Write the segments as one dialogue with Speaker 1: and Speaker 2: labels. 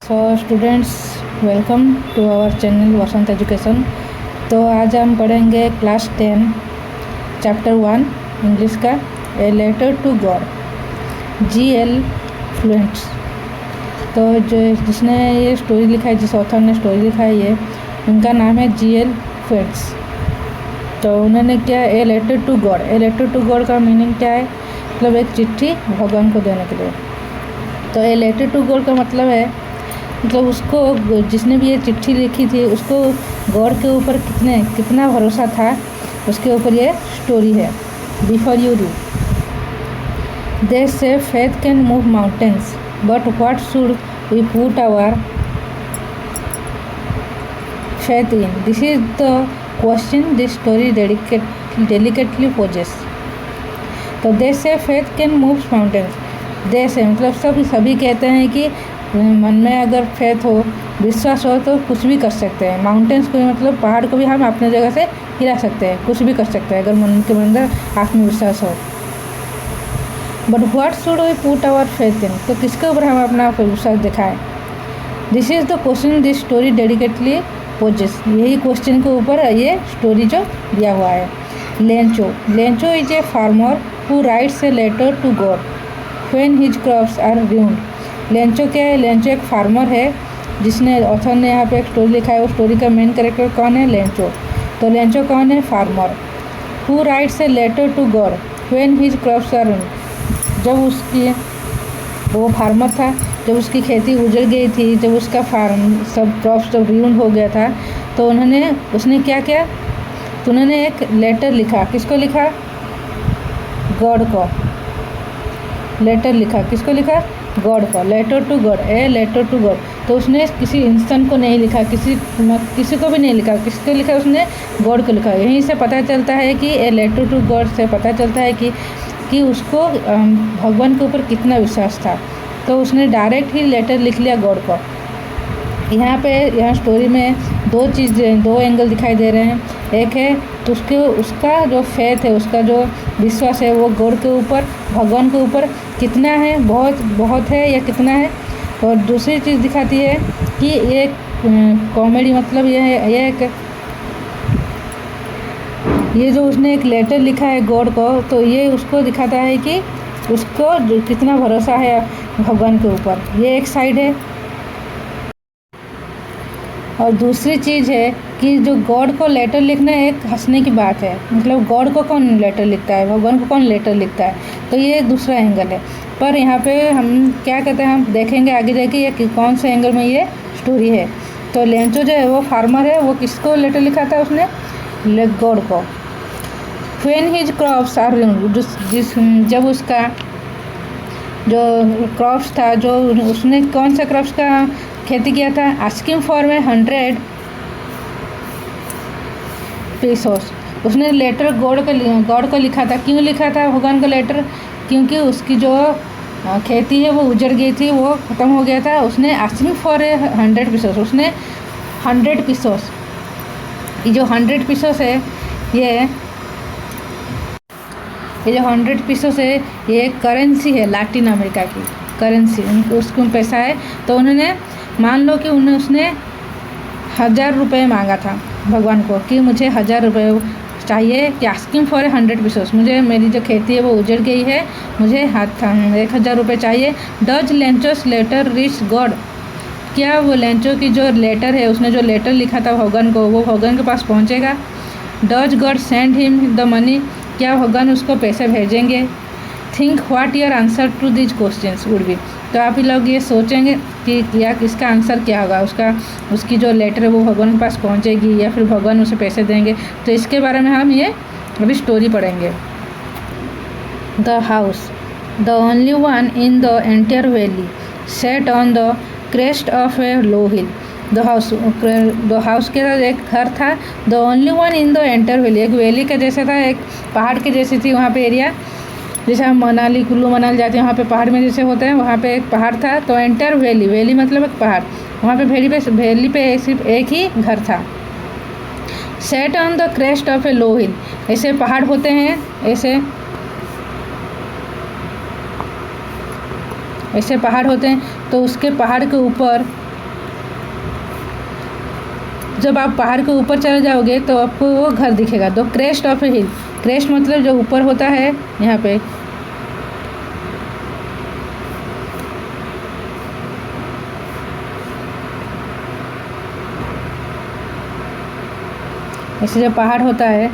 Speaker 1: So students, welcome to our channel Vasant education. तो आज हम पढ़ेंगे क्लास 10 चैप्टर 1 इंग्लिश का ए लेटर टू गॉड, जी.एल. फ्लुएंट्स। तो जिसने ये स्टोरी लिखा है, जिस ऑथर ने स्टोरी लिखा है, ये उनका नाम है जी.एल. फ्लुएंट्स। तो उन्होंने क्या, a letter to God, a letter to God का मीनिंग क्या है? मतलब एक चिट्ठी भगवान को देने के लिए। तो ए लेटर टू गॉड का मतलब है, मतलब उसको, जिसने भी ये चिट्ठी लिखी थी, उसको गॉड के ऊपर कितना भरोसा था, उसके ऊपर ये स्टोरी है। Before you read, they say faith can move mountains, but what should we put our faith in? This is the question this story delicately poses. तो they say faith can move mountains, they say मतलब सभी कहते हैं कि मन में अगर faith हो, विश्वास हो, तो कुछ भी कर सकते हैं। माउंटेन्स को मतलब पहाड़ को भी हम अपने जगह से हिला सकते हैं, कुछ भी कर सकते हैं अगर मन के अंदर आत्मविश्वास हो। But what should we put our faith in? तो किसके ऊपर हम अपना विश्वास दिखाएं? This is the question this story delicately poses. यही क्वेश्चन के ऊपर ये स्टोरी जो दिया हुआ है। Lencho is a farmer who writes a letter to God when his crops are ruined। Lencho क्या है? लेंचो एक फार्मर है, जिसने ऑथर ने यहाँ पे एक स्टोरी लिखा है। वो स्टोरी का मेन कैरेक्टर कौन है? लेंचो। तो लेंचो कौन है? Farmer. Who writes a letter to God when his crops are ruined। जब उसकी, वो फार्मर था, जब उसकी खेती उजड़ गई थी, जब उसका फार्म सब क्रॉप्स जब ruined हो गया था, तो उसने क्या किया? तो उन्होंने एक लेटर लिखा। किसको लिखा? गॉड को लेटर लिखा। किसको लिखा? गॉड को। Letter to God, a letter to God. तो उसने किसी इंसान को नहीं लिखा, किसी को भी नहीं लिखा। किसको लिखा? उसने गॉड को लिखा। यहीं से पता चलता है कि ए लेटर टू गॉड से पता चलता है कि उसको भगवान के ऊपर कितना विश्वास था। तो उसने डायरेक्ट ही लेटर लिख लिया गॉड को। यहाँ स्टोरी में दो एंगल दिखाई दे रहे हैं। एक है तो उसका जो फेथ है, उसका जो विश्वास है, वो गॉड के ऊपर, भगवान के ऊपर कितना है, बहुत है या कितना है। और दूसरी चीज़ दिखाती है कि ये कॉमेडी, मतलब ये जो उसने एक लेटर लिखा है गॉड को, तो ये उसको दिखाता है कि उसको कितना भरोसा है भगवान के ऊपर। ये एक साइड है। और दूसरी चीज़ है कि जो गॉड को लेटर लिखना एक हंसने की बात है। मतलब गॉड को कौन लेटर लिखता है, भगवान को कौन लेटर लिखता है? तो ये दूसरा एंगल है। पर यहाँ पे हम क्या कहते हैं, हम देखेंगे आगे जाके ये कौन से एंगल में ये स्टोरी है। तो लेंचो जो है वो फार्मर है, वो किसको लेटर लिखा था उसने? गॉड को। When his crops are ruined, जब उसका जो क्रॉप्स था, जो उसने कौन सा क्रॉप्स का खेती किया था? आस्किंग फॉर में 100 pesos। उसने लेटर गॉड को लिखा था। क्यों लिखा था भगवान को लेटर? क्योंकि उसकी जो खेती है वो उजड़ गई थी, वो ख़त्म हो गया था। उसने आस्किंग फॉर 100 pesos, उसने 100 pesos, ये जो 100 pesos है, ये जो 100 pesos है, ये करेंसी है लातिन अमेरिका की करेंसी, उसको पैसा है। तो उन्होंने, मान लो कि उसने 1000 रुपये मांगा था भगवान को कि मुझे 1000 रुपये चाहिए, कि आस्किंग फॉर 100 pesos, मुझे मेरी जो खेती है वो उजड़ गई है, मुझे 1000 रुपये चाहिए। Does Lencho's letter reach God? क्या वो लेंचो की जो लेटर है, उसने जो लेटर लिखा था भगवान को, वो भगवान के पास पहुंचेगा? Does God send him the money? क्या भगवान उसको पैसे भेजेंगे? Think what your answer to these questions would be. तो आप ही लोग ये सोचेंगे कि या इसका आंसर क्या होगा, उसकी जो लेटर है वो भगवान के पास पहुंचेगी या फिर भगवान उसे पैसे देंगे। तो इसके बारे में हम ये अभी स्टोरी पढ़ेंगे। The house, the only one in the entire valley, set on the crest of a low hill. The house के साथ एक घर था। The only one in the entire valley, एक वैली के जैसा था, एक पहाड़ के जैसी थी वहाँ पे एरिया। जैसे हम मनाली, कुल्लू मनाली जाते हैं, वहाँ पे पहाड़ में जैसे होते हैं, वहाँ पे एक पहाड़ था। तो एंटायर वैली मतलब एक पहाड़, वहाँ पे वैली पे सिर्फ एक ही घर था। Set on the crest of a low hill, ऐसे पहाड़ होते हैं, ऐसे पहाड़ होते हैं। तो उसके पहाड़ के ऊपर जब आप पहाड़ के ऊपर चले जाओगे तो आपको वो घर दिखेगा। The crest of a hill, crest मतलब जो ऊपर होता है यहाँ पे, ऐसे जब पहाड़ होता है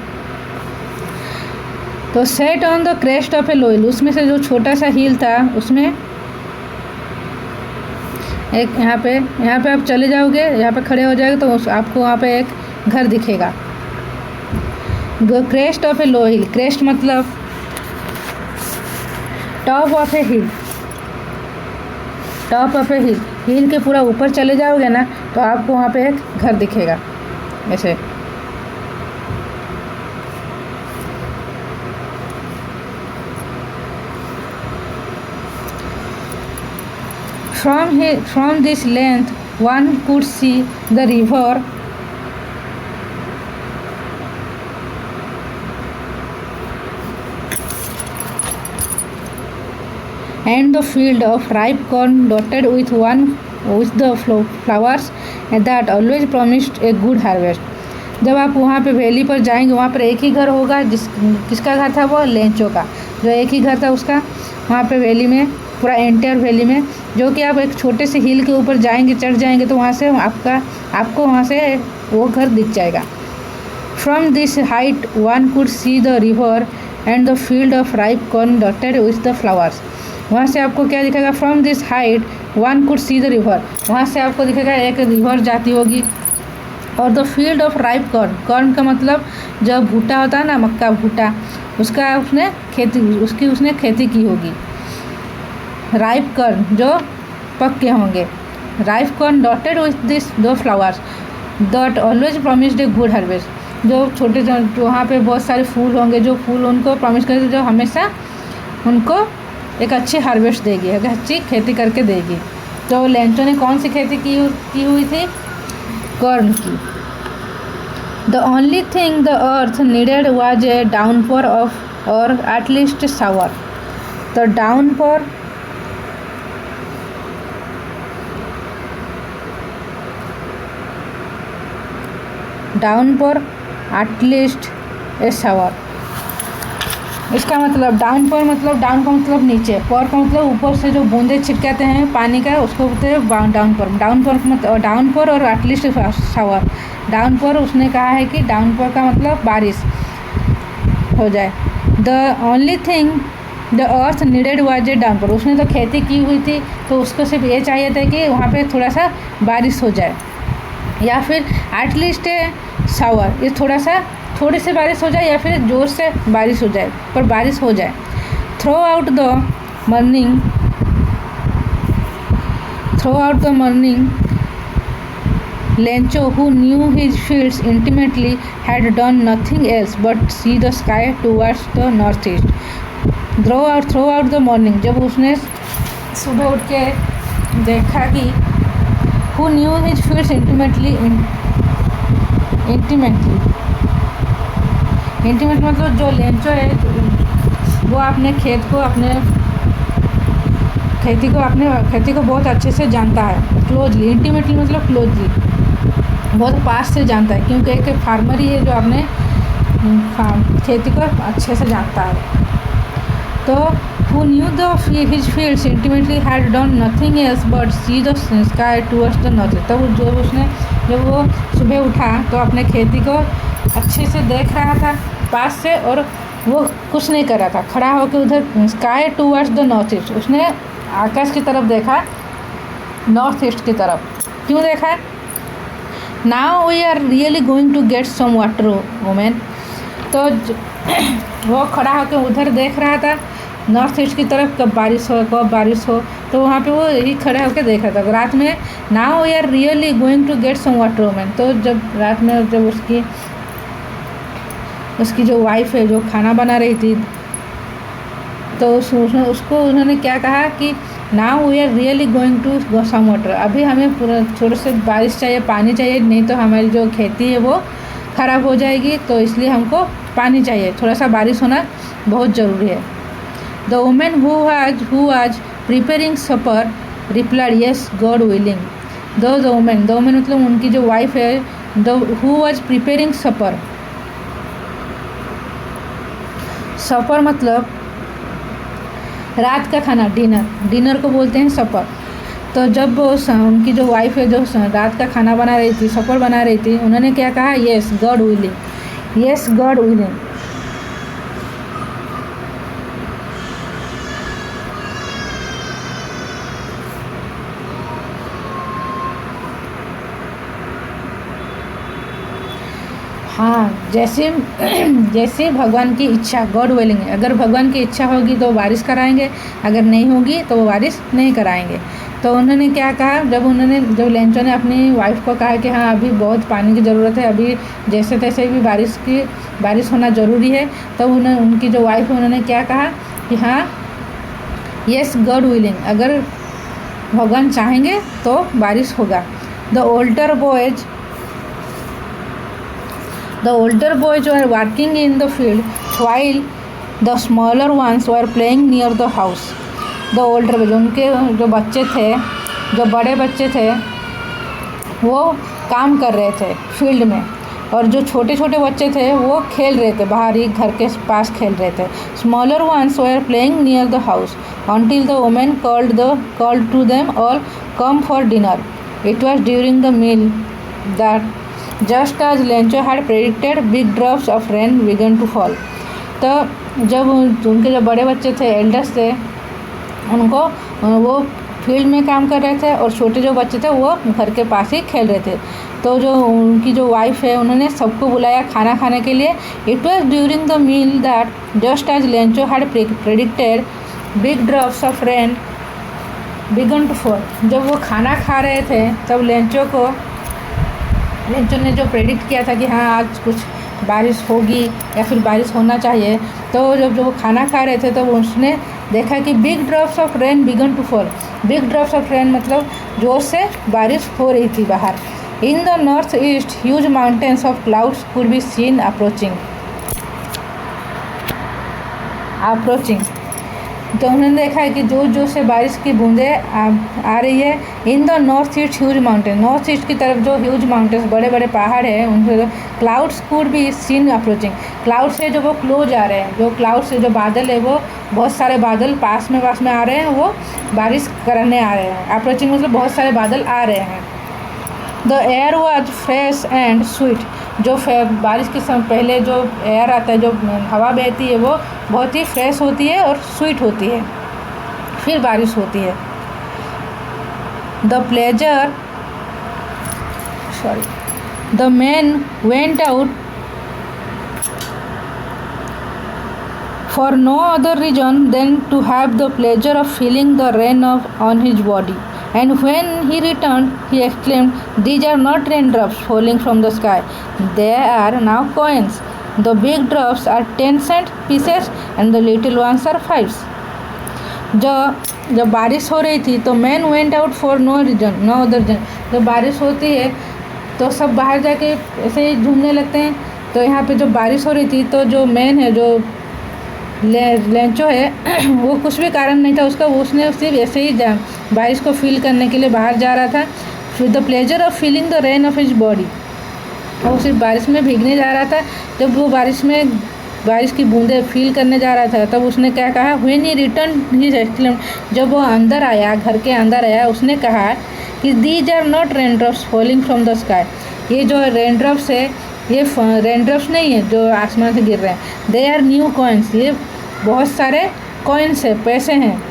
Speaker 1: तो set on the crest of a low hill, उसमें से जो छोटा सा हिल था उसमें एक यहाँ पे आप चले जाओगे, यहाँ पे खड़े हो जाओगे तो आपको वहाँ पे एक घर दिखेगा। Crest of a low hill, crest मतलब top of a hill, top of a hill, hill के पूरा ऊपर चले जाओगे ना तो आपको वहाँ पे एक घर दिखेगा ऐसे। From this length one could see the river and the field of ripe corn dotted with the flowers that always promised a good harvest. जब आप वहाँ पे वैली पर जाएंगे वहाँ पर एक ही घर होगा, किसका घर था, वो लेंचो का, जो एक ही घर था उसका वहाँ पे वैली में, पूरा एंटायर वैली में, जो कि आप एक छोटे से हिल के ऊपर जाएंगे, चढ़ जाएंगे तो वहाँ से आपको वहाँ से वो घर दिख जाएगा। From this height one could see the river and the field of ripe corn dotted with the flowers. वहाँ से आपको क्या दिखेगा, from this height one could see the river, वहाँ से आपको दिखेगा एक रिवर जाती होगी, और the field of ripe corn, corn का मतलब जो भुट्टा होता है ना, मक्का भुट्टा, उसका उसने खेती की होगी। राइप कॉर्न जो पक के होंगे, ripe corn dotted with this though flowers that always promised a good harvest, जो छोटे जो वहाँ पे बहुत सारे फूल होंगे, जो फूल उनको प्रॉमिस करते जो हमेशा उनको एक अच्छी हार्वेस्ट देगी, एक अच्छी खेती करके देगी। तो लेंचो ने कौन सी खेती की हुई थी, कॉर्न की। The only thing the earth needed was a downpour of और एट लीस्ट शावर। तो डाउनपोर एटलीस्ट ए शावर, इसका मतलब डाउन का मतलब नीचे, पोर का मतलब ऊपर से जो बूंदे छिटकाते हैं पानी का, उसको बोलते हैं डाउनपोर और एटलीस्ट शावर। डाउनपोर उसने कहा है कि डाउनपोर का मतलब बारिश हो जाए। The only thing the earth needed was a downpour, उसने तो खेती की हुई थी तो उसको सिर्फ ये चाहिए था कि वहाँ पे थोड़ा सा बारिश हो जाए, या फिर एटलीस्ट ए शावर, ये थोड़ी सी बारिश हो जाए या फिर ज़ोर से बारिश हो जाए, पर बारिश हो जाए। Throughout the morning Lencho who knew his fields intimately had done nothing else but see the sky towards the north east. Throughout the morning, जब उसने सुबह उठ के देखा कि who knew his fields intimately मतलब जो Lencho है वो अपने खेती को बहुत अच्छे से जानता है। क्लोजली, इंटीमेटली मतलब क्लोजली, बहुत पास से जानता है, क्योंकि एक फार्मर ही है जो अपने खेती को अच्छे से जानता है। तो who knew his fields intimately had done nothing else but see the sky towards the north। तब जब वो सुबह उठा तो अपने खेती को अच्छे से देख रहा था पास से, और वो कुछ नहीं कर रहा था, खड़ा होकर उधर sky towards the north east, उसने आकाश की तरफ देखा, नॉर्थ ईस्ट की तरफ। क्यों देखा, now we are really going to get some water women. तो वो खड़ा होकर उधर देख रहा था नॉर्थ ईस्ट की तरफ, कब बारिश हो, तो वहाँ पे वो यही खड़ा होकर देख रहा था रात में। Now we are really going to get some water women, तो जब रात में जब उसकी जो वाइफ है जो खाना बना रही थी, तो उन्होंने क्या कहा कि now we are really going to go some water, अभी हमें पूरा थोड़े से बारिश चाहिए, पानी चाहिए, नहीं तो हमारी जो खेती है वो ख़राब हो जाएगी, तो इसलिए हमको पानी चाहिए, थोड़ा सा बारिश होना बहुत ज़रूरी है। The women who was preparing supper replied yes God willing. The women मतलब उनकी जो वाइफ है who was preparing supper. सपर मतलब रात का खाना, डिनर को बोलते हैं सपर। तो जब वो उनकी जो वाइफ है जो रात का खाना बना रही थी, सपर बना रही थी, उन्होंने क्या कहा, yes God willing, yes God willing. हाँ, जैसे भगवान की इच्छा, गॉड विलिंग। अगर भगवान की इच्छा होगी तो बारिश कराएंगे, अगर नहीं होगी तो वो बारिश नहीं कराएंगे। तो उन्होंने क्या कहा, जब लेंचो ने अपनी वाइफ को कहा कि हाँ अभी बहुत पानी की ज़रूरत है, अभी जैसे तैसे भी बारिश होना ज़रूरी है, तो उनकी जो वाइफ है उन्होंने क्या कहा कि हाँ येस गॉड विलिंग, अगर भगवान चाहेंगे तो बारिश होगा। The older boys were working in the field while the smaller ones were playing near the house. The older boys, उनके जो बच्चे थे, जो बड़े बच्चे थे, वो काम कर रहे थे फील्ड में, और जो छोटे छोटे बच्चे थे वो खेल रहे थे, बाहर ही घर के पास खेल रहे थे। Smaller ones were playing near the house until the woman called to them all, come for dinner. It was during the meal that just as Lencho had predicted, big drops of rain began to fall. तो जब उनके जो बड़े बच्चे थे, elders थे, उनको वो फील्ड में काम कर रहे थे और छोटे जो बच्चे थे वो घर के पास ही खेल रहे थे। तो जो उनकी जो वाइफ है उन्होंने सबको बुलाया खाना खाने के लिए। It was during the meal that just as Lencho had predicted, big drops of rain began to fall. जब वो खाना खा रहे थे तब लेंचो ने जो प्रेडिक्ट किया था कि हाँ आज कुछ बारिश होगी या फिर बारिश होना चाहिए, तो जब वो खाना खा रहे थे तो उसने देखा कि big drops of rain began to fall. Big drops of rain मतलब जोर से बारिश हो रही थी बाहर। In the north east huge mountains of clouds could be seen approaching. तो उन्होंने देखा है कि जोर से बारिश की बूंदें आ रही है। इन the north east huge mountain, north east की तरफ जो ह्यूज माउंटेन्स, बड़े बड़े पहाड़ हैं, उनसे clouds could be seen approaching. Cloud से जो वो क्लोज आ रहे हैं, जो क्लाउड से जो बादल है वो बहुत सारे बादल पास में आ रहे हैं, वो बारिश करने आ रहे हैं। अप्रोचिंग मतलब बहुत सारे बादल आ रहे हैं। The air was fresh and sweet, जो बारिश के समय पहले जो एयर आता है, जो हवा बहती है, वो बहुत ही फ्रेश होती है और स्वीट होती है, फिर बारिश होती है। The man went out for no other reason than to have the pleasure of feeling the rain on his body, and when he returned he exclaimed, these are not raindrops falling from the sky, they are now coins. The big drops are 10-cent pieces and the little ones are 5s. जब बारिश हो रही थी तो man went out for no other reason. जब बारिश होती है तो सब बाहर जाके ऐसे ही घूमने लगते हैं। तो यहाँ पे जब बारिश हो रही थी तो जो मैन है, जो लेंचो है, वो कुछ भी कारण नहीं था उसका, उसने सिर्फ ऐसे ही बारिश को फील करने के लिए बाहर जा रहा था। With the pleasure of feeling the rain of his body, वो सिर्फ बारिश में भीगने जा रहा था। जब वो बारिश की बूंदें फील करने जा रहा था तब उसने क्या कहा, when he return he exclaimed, जब वो अंदर आया, घर के अंदर आया, उसने कहा कि these are not raindrops falling from the sky, ये जो रेनड्रॉप्स है ये रेनड्रॉप्स नहीं है जो आसमान से गिर रहे हैं, दे आर न्यू कॉइन्स, ये बहुत सारे कॉइन्स है, पैसे हैं।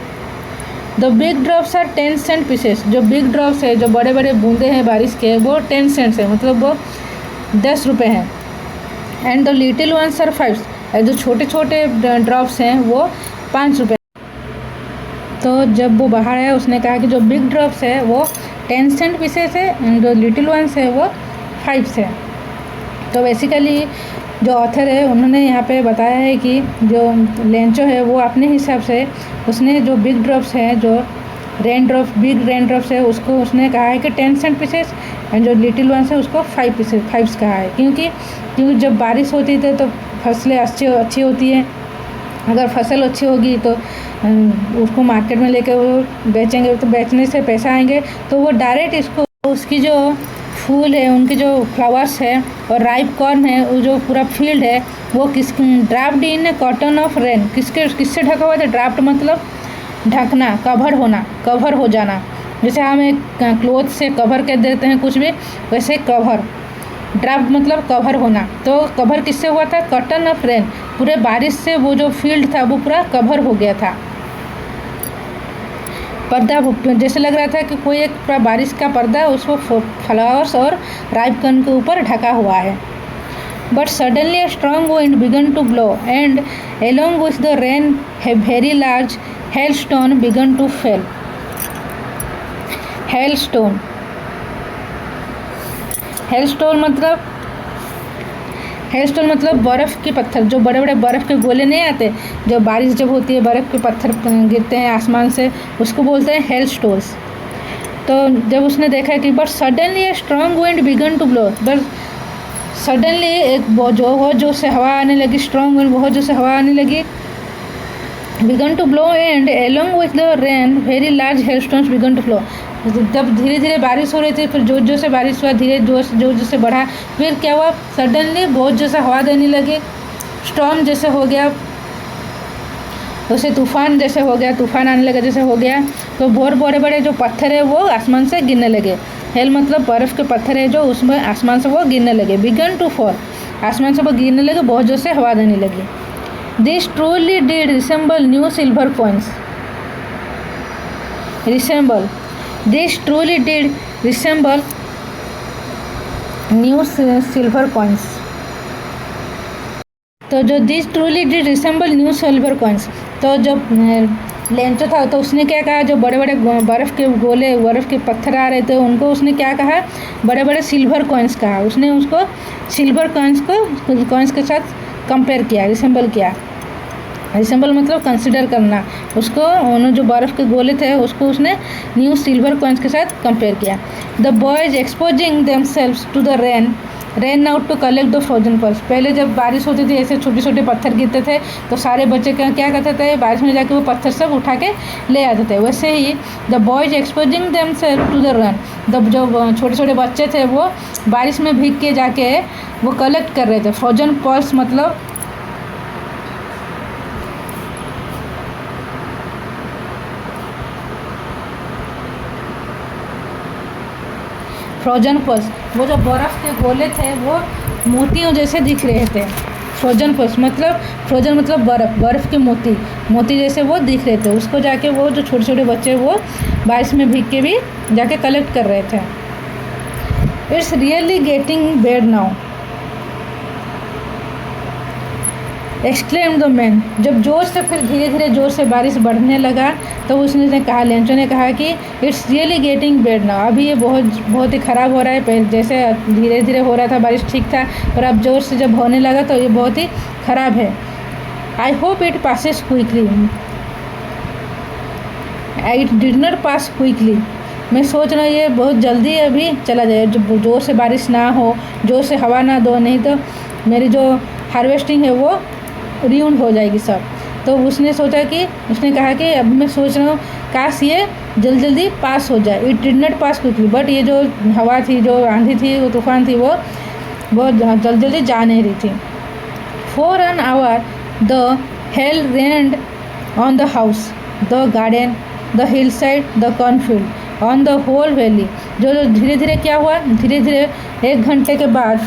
Speaker 1: The big drops are 10-cent pieces, जो बिग ड्रॉप्स है, जो बड़े बड़े बूंदे हैं बारिश के, वो 10 सेंट्स है, मतलब वो 10 रुपये हैं। And the little ones are 5, जो छोटे छोटे ड्रॉप्स हैं वो 5 रुपये। तो जब वो बाहर आया उसने कहा कि जो बिग ड्रॉप्स है वो 10-cent पीसेस है एंड जो लिटिल वंस है वो 5 है। तो बेसिकली जो ऑथर है उन्होंने यहाँ पे बताया है कि जो लेंचो है वो अपने हिसाब से उसने जो बिग ड्रॉप्स है, जो बिग रेन ड्रॉप्स है, उसको उसने कहा है कि 10-cent पीसेस एंड जो लिटिल वंस है उसको 5 कहा है। क्योंकि जब बारिश होती है तो फसलें अच्छी होती हैं। अगर फसल अच्छी होगी तो उसको मार्केट में लेकर वो बेचेंगे, तो बेचने से पैसा आएंगे, तो वो डायरेक्ट इसको उसकी जो फूल है, उनके जो फ्लावर्स है और राइप कॉर्न है, वो जो पूरा फील्ड है वो draft in cotton of rain, किससे ढका हुआ था? ड्राफ्ट मतलब ढकना, कवर हो जाना। जैसे हम एक क्लोथ से कवर कर देते हैं कुछ भी, वैसे कवर, ड्राफ्ट मतलब कवर होना। तो कवर किससे हुआ था? कॉटन ऑफ रेन, पूरे बारिश से वो जो फील्ड था वो पूरा कवर हो गया था। पर्दा, जैसे लग रहा था कि कोई एक पूरा बारिश का पर्दा उसको फ्लावर्स और राइप कॉर्न के ऊपर ढका हुआ है। But suddenly a strong wind began to blow and along with the rain a very large hailstone began to fall. hailstone मतलब बर्फ़ के पत्थर, जो बड़े बड़े बर्फ़ के गोले नहीं आते, जो बारिश जब होती है बर्फ़ के पत्थर गिरते हैं आसमान से, उसको बोलते हैं हेलस्टोन्स। तो जब उसने देखा कि but suddenly a strong wind began to blow, but suddenly एक बहुत जोर से हवा आने लगी, स्ट्रॉन्ग विंड, बहुत जोर से हवा आने लगी, began to blow and along with the rain very large hailstones began to flow. जब धीरे धीरे बारिश हो रही थी, फिर जोर जोर से बारिश हुआ, जोर जोर से बढ़ा, फिर क्या हुआ? सडनली बहुत जोर से हवा देने लगी, स्टॉर्म जैसे हो गया, उसे तूफान जैसे हो गया, तूफान आने लगा जैसे हो गया। तो बहुत बड़े बड़े जो पत्थर है वो आसमान से गिरने लगे। हेल मतलब बर्फ़ के पत्थर है जो उसमें आसमान से वो गिरने लगे। बिगन टू फॉल, आसमान से वो गिरने लगे, बहुत जोर से हवा देने लगी। This truly did resemble new silver coins, This truly did resemble new silver coins. तो जो this truly did resemble new silver coins, तो जब लेंचो था तो उसने क्या कहा? जो बड़े बड़े बर्फ़ के गोले, बर्फ़ के पत्थर आ रहे थे, उनको उसने क्या कहा? बड़े बड़े सिल्वर कॉइन्स कहा। उसने उसको सिल्वर कॉइन्स के साथ कंपेयर किया, रिसेंबल किया। रिसेंबल मतलब कंसिडर करना, उसको उन्होंने जो बर्फ़ के गोले थे उसको उसने न्यू सिल्वर कॉइन्स के साथ कंपेयर किया। The boys exposing themselves to the rain out to collect the frozen pearls. पहले जब बारिश होती थी ऐसे छोटे छोटे पत्थर गिरते थे तो सारे बच्चे क्या करते थे? बारिश में जाके वो पत्थर सब उठा के ले आते थे। वैसे ही the boys exposing themselves to the rain, जो छोटे छोटे बच्चे थे वो बारिश में भीग के जाके वो कलेक्ट कर रहे थे। फ्रोजन पल्स मतलब फ्रोजन पल्स, वो जो बर्फ़ के गोले थे वो मोतियों जैसे दिख रहे थे। फ्रोजन पल्स मतलब बर्फ़ के मोती जैसे वो दिख रहे थे। उसको जाके वो जो छोटे छोटे बच्चे वो बारिश में भीग के भी जाके कलेक्ट कर रहे थे। It's really getting bad now, exclaim the man. जब जोर से फिर धीरे धीरे जोर से बारिश बढ़ने लगा तो उसने कहा, लेंचो ने कहा कि it's really getting bad now, अभी ये बहुत ही ख़राब हो रहा है। पहले जैसे धीरे धीरे हो रहा था बारिश ठीक था, पर अब जोर से जब होने लगा तो ये बहुत ही ख़राब है। I hope it passes quickly, it did not pass quickly. मैं सोच रहा हूँ ये बहुत जल्दी अभी चला जाए, जब जोर से बारिश ना हो, जोर से हवा ना दो, नहीं तो मेरी जो हार्वेस्टिंग है वो रियून हो जाएगी सब। तो उसने कहा कि अब मैं सोच रहा हूँ काश ये जल्दी पास हो जाए। It did not pass quickly, but ये जो हवा थी, जो आंधी थी, वो तूफान थी, वो बहुत जल्दी जा नहीं रही थी। For an hour the hail rained on the house, the garden, the hillside, the cornfield, on the whole valley. जो धीरे धीरे क्या हुआ, धीरे धीरे 1 घंटे के बाद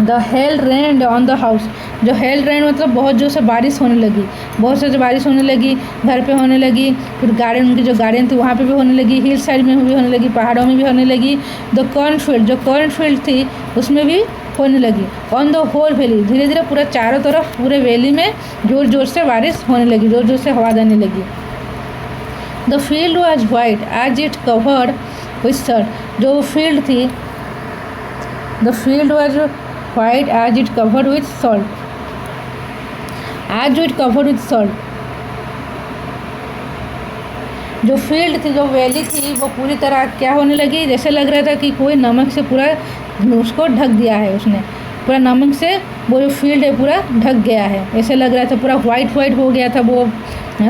Speaker 1: the hail rained on the house, जो हेल रेन मतलब बहुत जोर से बारिश होने लगी, बहुत जोर से बारिश होने लगी, घर पे होने लगी, फिर गार्डन, उनकी जो गार्डन थी वहाँ पे भी होने लगी, हिल साइड में भी होने लगी, पहाड़ों में भी होने लगी। द कॉर्नफील्ड, जो कॉर्नफील्ड थी उसमें भी होने लगी। ऑन द होल वैली, धीरे धीरे पूरा चारों तरफ पूरे वैली में जोर जोर से बारिश होने लगी, जोर जोर से हवा देने लगी। The field was white as it covered with salt, जो फील्ड थी, the field was white as it covered with salt, as it covered with salt. जो फील्ड थी, जो वैली थी, वो पूरी तरह क्या होने लगी, जैसे लग रहा था कि कोई नमक से पूरा उसको ढक दिया है, उसने पूरा नमक से वो जो फील्ड है पूरा ढक गया है, ऐसे लग रहा था। पूरा वाइट हो गया था, वो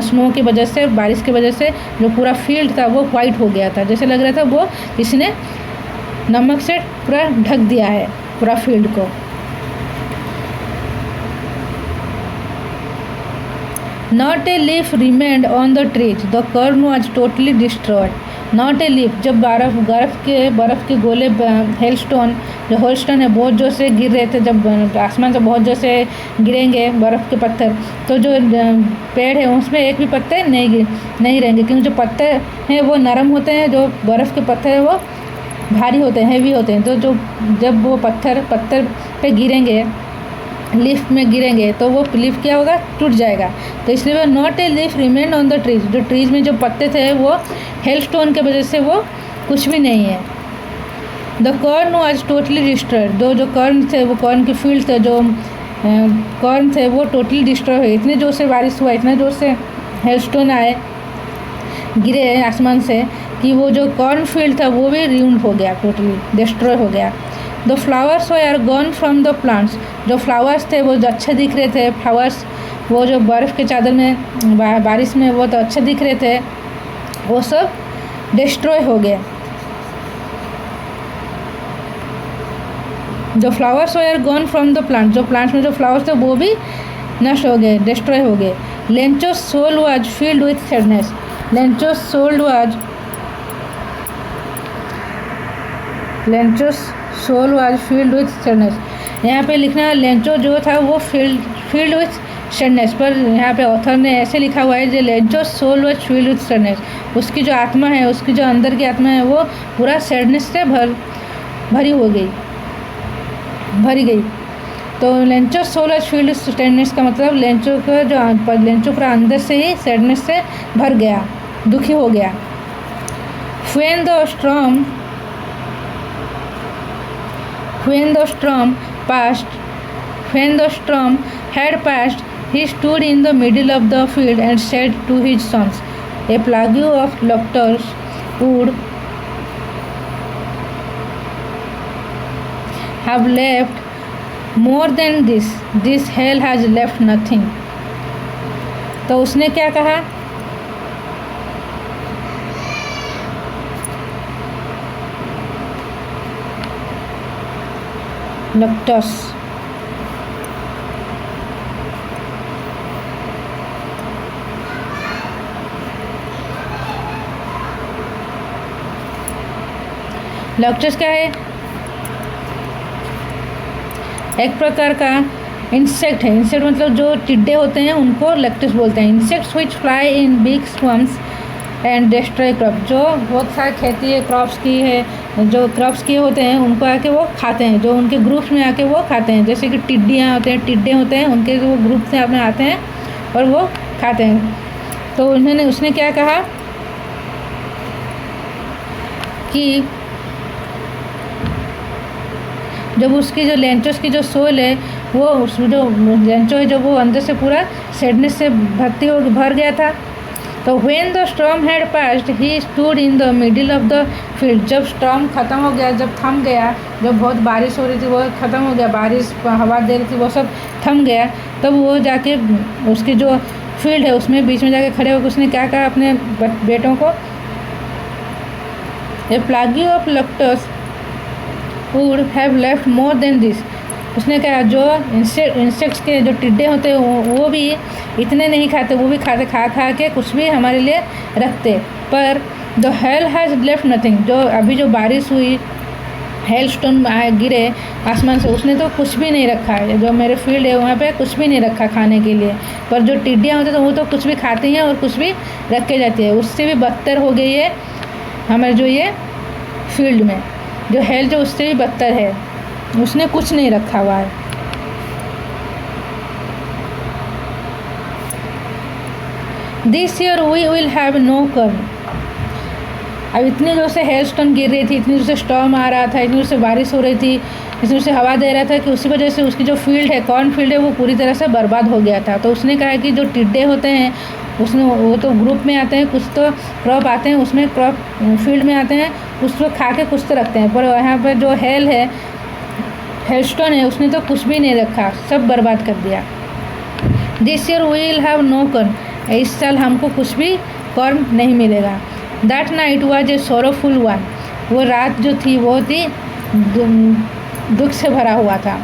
Speaker 1: स्नो की वजह से, बारिश की वजह से जो पूरा फील्ड था वो वाइट हो गया था, जैसे लग रहा था वो किसी ने नमक से पूरा ढक दिया है पूरा फील्ड को। Not a leaf remained on the trees. The corn was totally destroyed. Not a leaf. जब बर्फ़ के गोले हेलस्टोन जो हेलस्टोन है बहुत जोर से गिर रहे थे, जब आसमान से बहुत जोर से गिरेंगे बर्फ़ के पत्थर, तो जो पेड़ है उसमें एक भी पत्ते नहीं रहेंगे, क्योंकि जो पत्ते हैं वो नरम होते हैं, जो बर्फ़ के पत्थर है वो भारी होते हैं, हैवी होते हैं। तो जब वो पत्थर पे गिरेंगे, लीफ में गिरेंगे, तो वो लीफ क्या होगा, टूट जाएगा। तो इसलिए वो not a leaf remain on the trees, जो ट्रीज में जो पत्ते थे वो हेलस्टोन के वजह से वो कुछ भी नहीं है। The corn was totally destroyed, जो कॉर्न थे, वो कॉर्न के फील्ड थे, जो कॉर्न थे वो टोटली डिस्ट्रॉय हुए। इतने जोर से बारिश हुआ, इतने जोर से हेलस्टोन आए, गिरे आसमान से, कि वो जो कॉर्न फील्ड था वो भी रियून हो गया, टोटली डिस्ट्रॉय हो गया। The flowers were gone from the plants, जो फ्लावर्स थे वो जो अच्छे दिख रहे थे, फ्लावर्स वो जो बर्फ़ के चादर में बारिश में वो तो अच्छे दिख रहे थे, वो सब डिस्ट्रॉय हो गए। जो flowers were gone from the plant, जो प्लांट्स में जो फ्लावर्स थे वो भी नष्ट हो गए, डिस्ट्रॉय हो गए। Lencho's soul was filled with sadness, Lencho's soul was filled with sadness. यहाँ पे लिखना है लेंचो जो था वो फील्ड विथ सैडनेस, पर यहाँ पे ऑथर ने ऐसे लिखा हुआ है जो Lencho soul was filled with sadness, उसकी जो आत्मा है, उसकी जो अंदर की आत्मा है वो पूरा सैडनेस से भरी गई। तो Lencho soul was filled with sadness का मतलब लेंचो पूरा अंदर से ही सैडनेस से भर गया, दुखी हो गया। When the storm had passed, he stood in the middle of the field and said to his sons, a plague of locusts would have left more than this. This hell has left nothing. तो उसने क्या कहा, लक्टस, लक्टस क्या है, एक प्रकार का insect है। इंसेक्ट मतलब जो टिड्डे होते हैं उनको लक्टस बोलते हैं। Insects which fly in big swarms and destroy crop, जो बहुत सारी खेती है क्रॉप्स की है, जो क्रॉप्स के होते हैं उनको आके वो खाते हैं, जो उनके ग्रुप्स में आके वो खाते हैं, जैसे कि टिड्डियाँ होते हैं, टिड्डे होते हैं, उनके वो ग्रुप से अपने आते हैं और वो खाते हैं। तो उसने क्या कहा कि जब उसकी जो लेंचोस की जो सोल है, वो जो लेंचो है, जो वो अंदर से पूरा सैडनेस से भर गया था। तो when the storm had passed, he stood in the middle of the field. जब स्टॉर्म ख़त्म हो गया, जब थम गया, जब बहुत बारिश हो रही थी वो ख़त्म हो गया, बारिश हवा दे रही थी वो सब थम गया, तब वो जाके उसकी जो फील्ड है उसमें बीच में जाके खड़े होकर उसने क्या कहा अपने बेटों को, a plague of locusts would have left more than this. उसने कहा जो इंसेक्ट्स के जो टिड्डे होते हैं वो भी इतने नहीं खाते, वो भी खा के कुछ भी हमारे लिए रखते, पर the hell has left nothing, जो अभी जो बारिश हुई, हेल स्टोन गिरे आसमान से, उसने तो कुछ भी नहीं रखा है। जो मेरे फील्ड है वहाँ पे कुछ भी नहीं रखा खाने के लिए, पर जो टिड्डियाँ होती हैं तो वो तो कुछ भी खाती हैं और कुछ भी रख के जाती है। उससे भी बदतर हो गई है हमारे जो ये फील्ड में, जो हेल जो उससे भी बदतर है, उसने कुछ नहीं रखा हुआ है। This year we will have no corn. अब इतनी जोर से हेल स्टोन गिर रही थी, इतनी जोर से स्टॉर्म आ रहा था, इतनी जोर से बारिश हो रही थी, इतनी जोर से हवा दे रहा था कि उसकी वजह से उसकी जो फील्ड है, कॉर्न फील्ड है, वो पूरी तरह से बर्बाद हो गया था। तो उसने कहा कि जो टिड्डे होते हैं वो तो ग्रुप में आते हैं, कुछ तो क्रॉप आते हैं, उसमें क्रॉप फील्ड में आते हैं, कुछ तो खा के कुछ तो रखते हैं, पर यहाँ पर जो हेलस्टोन है उसने तो कुछ भी नहीं रखा, सब बर्बाद कर दिया। This year we will have no corn, इस साल हमको कुछ भी कॉर्न नहीं मिलेगा। That night was a sorrowful one, वो रात जो थी वो थी दुख से भरा हुआ था।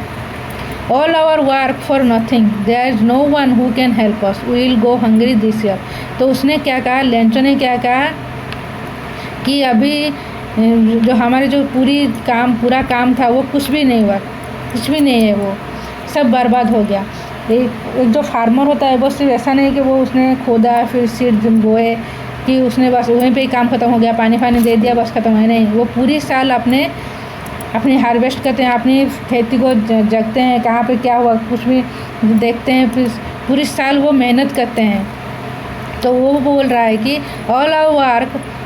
Speaker 1: All our work for nothing, there is no one who can help us, we will go hungry this year. तो उसने क्या कहा, लेंचो ने क्या कहा कि अभी जो हमारे जो पूरा काम था वो कुछ भी नहीं हुआ, कुछ भी नहीं है, वो सब बर्बाद हो गया। एक जो फार्मर होता है वो सिर्फ ऐसा नहीं कि वो उसने खोदा फिर सीड बोए कि उसने बस वहीं पे ही काम ख़त्म हो गया, पानी दे दिया बस ख़त्म है, नहीं। वो पूरी साल अपनी हार्वेस्ट करते हैं, अपनी खेती को जगते हैं, कहाँ पे क्या हुआ कुछ भी देखते हैं, फिर पूरी साल वो मेहनत करते हैं। तो वो बोल रहा है कि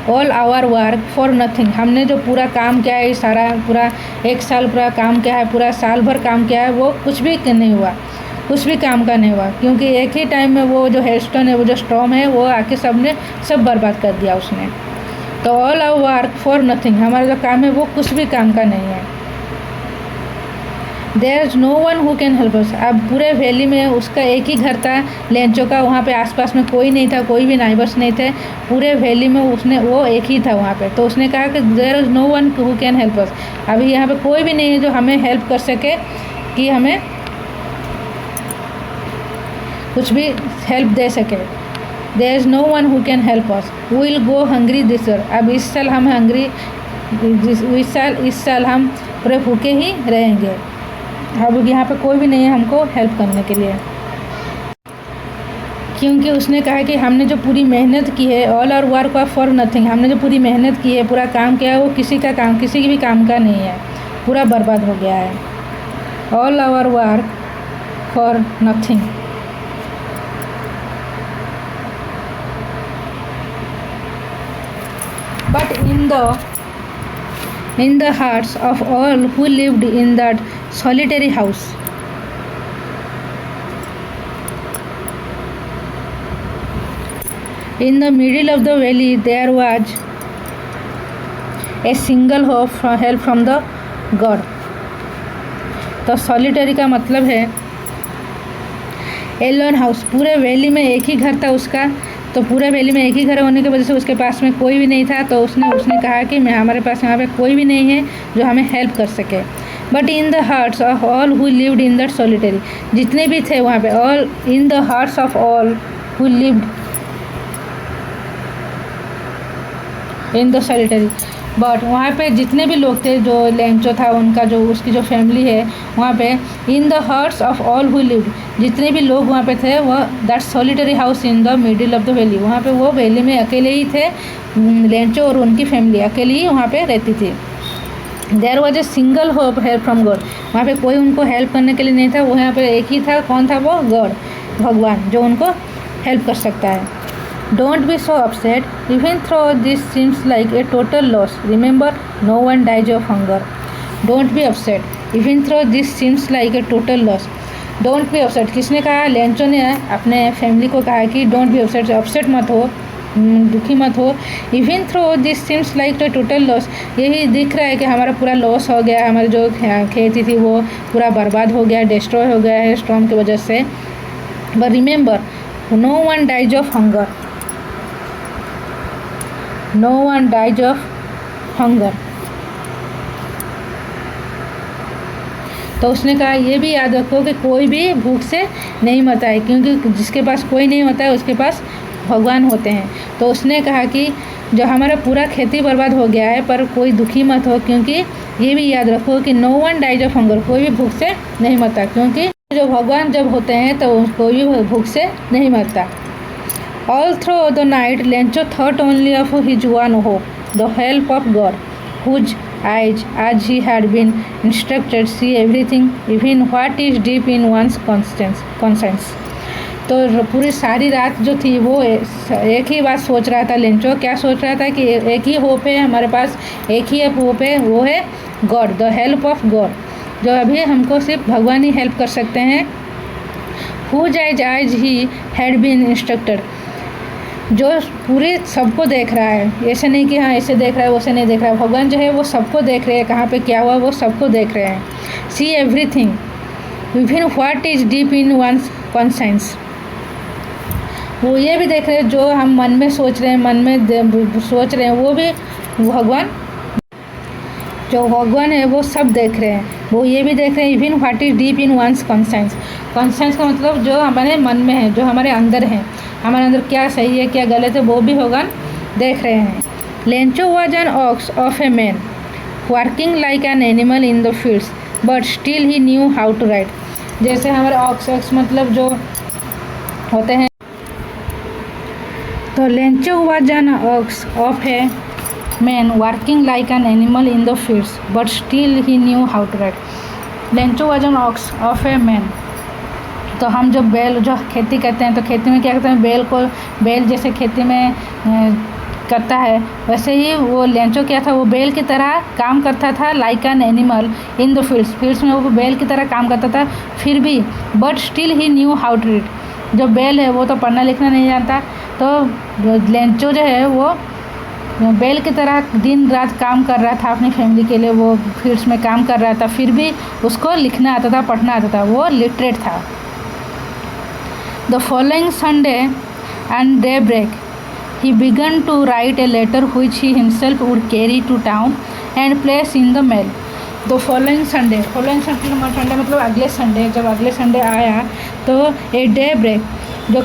Speaker 1: all our work for nothing, हमने जो पूरा काम किया है, सारा पूरा एक साल पूरा काम किया है, पूरा साल भर काम किया है, वो कुछ भी नहीं हुआ, कुछ भी काम का नहीं हुआ, क्योंकि एक ही टाइम में वो जो हेलस्टोन है, वो जो स्टॉर्म है, वो आके सब बर्बाद कर दिया उसने। तो all our work for nothing, हमारा जो काम है वो कुछ भी काम का नहीं है। There is no one who can help us, अब पूरे वैली में उसका एक ही घर था लेंचो का, वहाँ पे आसपास में कोई नहीं था, कोई भी नाइबर्स नहीं थे, पूरे वैली में वो एक ही था वहाँ पे। तो उसने कहा कि there is no one who can help us, अभी यहाँ पे कोई भी नहीं है जो हमें हेल्प कर सके, कि हमें कुछ भी हेल्प दे सके। There is no one who can help us, we will go hungry this year, अब इस साल हम इस साल हम पूरे भूखे ही रहेंगे, अब यहाँ पे कोई भी नहीं है हमको हेल्प करने के लिए। क्योंकि उसने कहा कि हमने जो पूरी मेहनत की है, all our work for nothing, हमने जो पूरी मेहनत की है, पूरा काम किया है, वो किसी भी काम का नहीं है, पूरा बर्बाद हो गया है। All our work for nothing. But in the hearts of all who lived in that solitary house, in the middle of the valley, there was a single hope for help from the God. तो solitary का मतलब है Elon house, पूरे valley में एक ही घर था उसका, तो पूरे वैली में एक ही घर होने की वजह से उसके पास में कोई भी नहीं था, तो उसने कहा कि हमारे पास यहाँ पे कोई भी नहीं है जो हमें हेल्प कर सके। But in the hearts of all who lived in that solitary, जितने भी थे वहाँ पे, all in the hearts of all who lived in the solitary, but वहाँ पे जितने भी लोग थे, जो लेंचो था उनका जो उसकी जो फैमिली है वहाँ पे, in the hearts of all who lived, जितने भी लोग वहाँ पे थे, वह that solitary house in the middle of the valley, वहाँ पे वो वैली में अकेले ही थे, लेंचो और उनकी फैमिली अकेले ही वहाँ पे रहती थी। There was a single hope help from God, वहाँ पे कोई उनको हेल्प करने के लिए नहीं था, वो यहाँ पे एक ही था, कौन था वो, गॉड, भगवान, जो उनको हेल्प कर सकता है। Don't be so upset, even though this seems like a total loss. Remember, no one dies of hunger. Don't be upset, even though this seems like a total loss. Don't be upset. किसने कहा, Lencho ने अपने family को कहा कि don't be upset, upset मत हो, दुखी मत हो। Even though this seems like a total loss, यही दिख रहा है कि हमारा पूरा लॉस हो गया, हमारी जो खेती थी वो पूरा बर्बाद हो गया, डिस्ट्रॉय हो गया है स्टॉर्म की वजह से। But remember, no one dies of hunger. No one dies of hunger. तो उसने कहा ये भी याद रखो कि कोई भी भूख से नहीं मरता है, क्योंकि जिसके पास कोई नहीं होता है उसके पास भगवान होते हैं। तो उसने कहा कि जो हमारा पूरा खेती बर्बाद हो गया है, पर कोई दुखी मत हो, क्योंकि ये भी याद रखो कि no one dies of hunger, कोई भी भूख से नहीं मरता, क्योंकि जो भगवान जब होते हैं तो कोई भी भूख से नहीं मरता। All through the night, Lencho thought only of his one hope, the help of God, whose eyes, as he had been instructed, see everything, even what is deep in one's conscience. तो पूरी सारी रात जो थी वो एक ही बात सोच रहा था लेंचो। क्या सोच रहा था कि एक ही होप है हमारे पास, एक ही होप है, वो है God, the help of God, जो अभी हमको सिर्फ भगवान ही हेल्प कर सकते हैं। whose eyes he had been instructed, जो पूरे सबको देख रहा है, ऐसे नहीं कि हाँ ऐसे देख रहा है वैसे नहीं देख रहा है, भगवान जो है वो सबको देख रहे हैं, कहाँ पे क्या हुआ वो सबको देख रहे हैं। See everything, even what is deep in one's conscience, वो ये भी देख रहे हैं जो हम मन में सोच रहे हैं, वो भी भगवान जो भगवान है वो सब देख रहे हैं, वो ये भी देख रहे हैं even what is deep in one's conscience. Conscience का मतलब जो हमारे मन में है, जो हमारे अंदर है, हमारे अंदर क्या सही है क्या गलत है, वो भी भगवान देख रहे हैं। Lencho was an ox of a man working like an animal in the fields but still he knew how to write. जैसे हमारे ऑक्स मतलब जो होते हैं, तो Lencho was an ox of a man working like an animal in the fields but still he knew how to write. Lencho was an ox of a man. तो हम जो बैल जो खेती करते हैं, तो खेती में क्या करते हैं, बैल जैसे खेती में करता है, वैसे ही वो लेंचो क्या था, वो बैल की तरह काम करता था like an animal in the fields में वो बैल की तरह काम करता था, फिर भी but still he knew how to read. जो बैल है वो तो पढ़ना लिखना नहीं जानता, तो लेंचो जो है वो बैल की तरह दिन रात काम कर रहा था अपनी फैमिली के लिए, वो फील्ड्स में काम कर रहा था, फिर भी उसको लिखना आता था, पढ़ना आता था, वो लिटरेट था। The following Sunday and daybreak he began to write a letter which he himself would carry to town and place in the mail. The following Sunday मतलब अगले संडे, जब अगले संडे आया तो ए डे ब्रेक, जो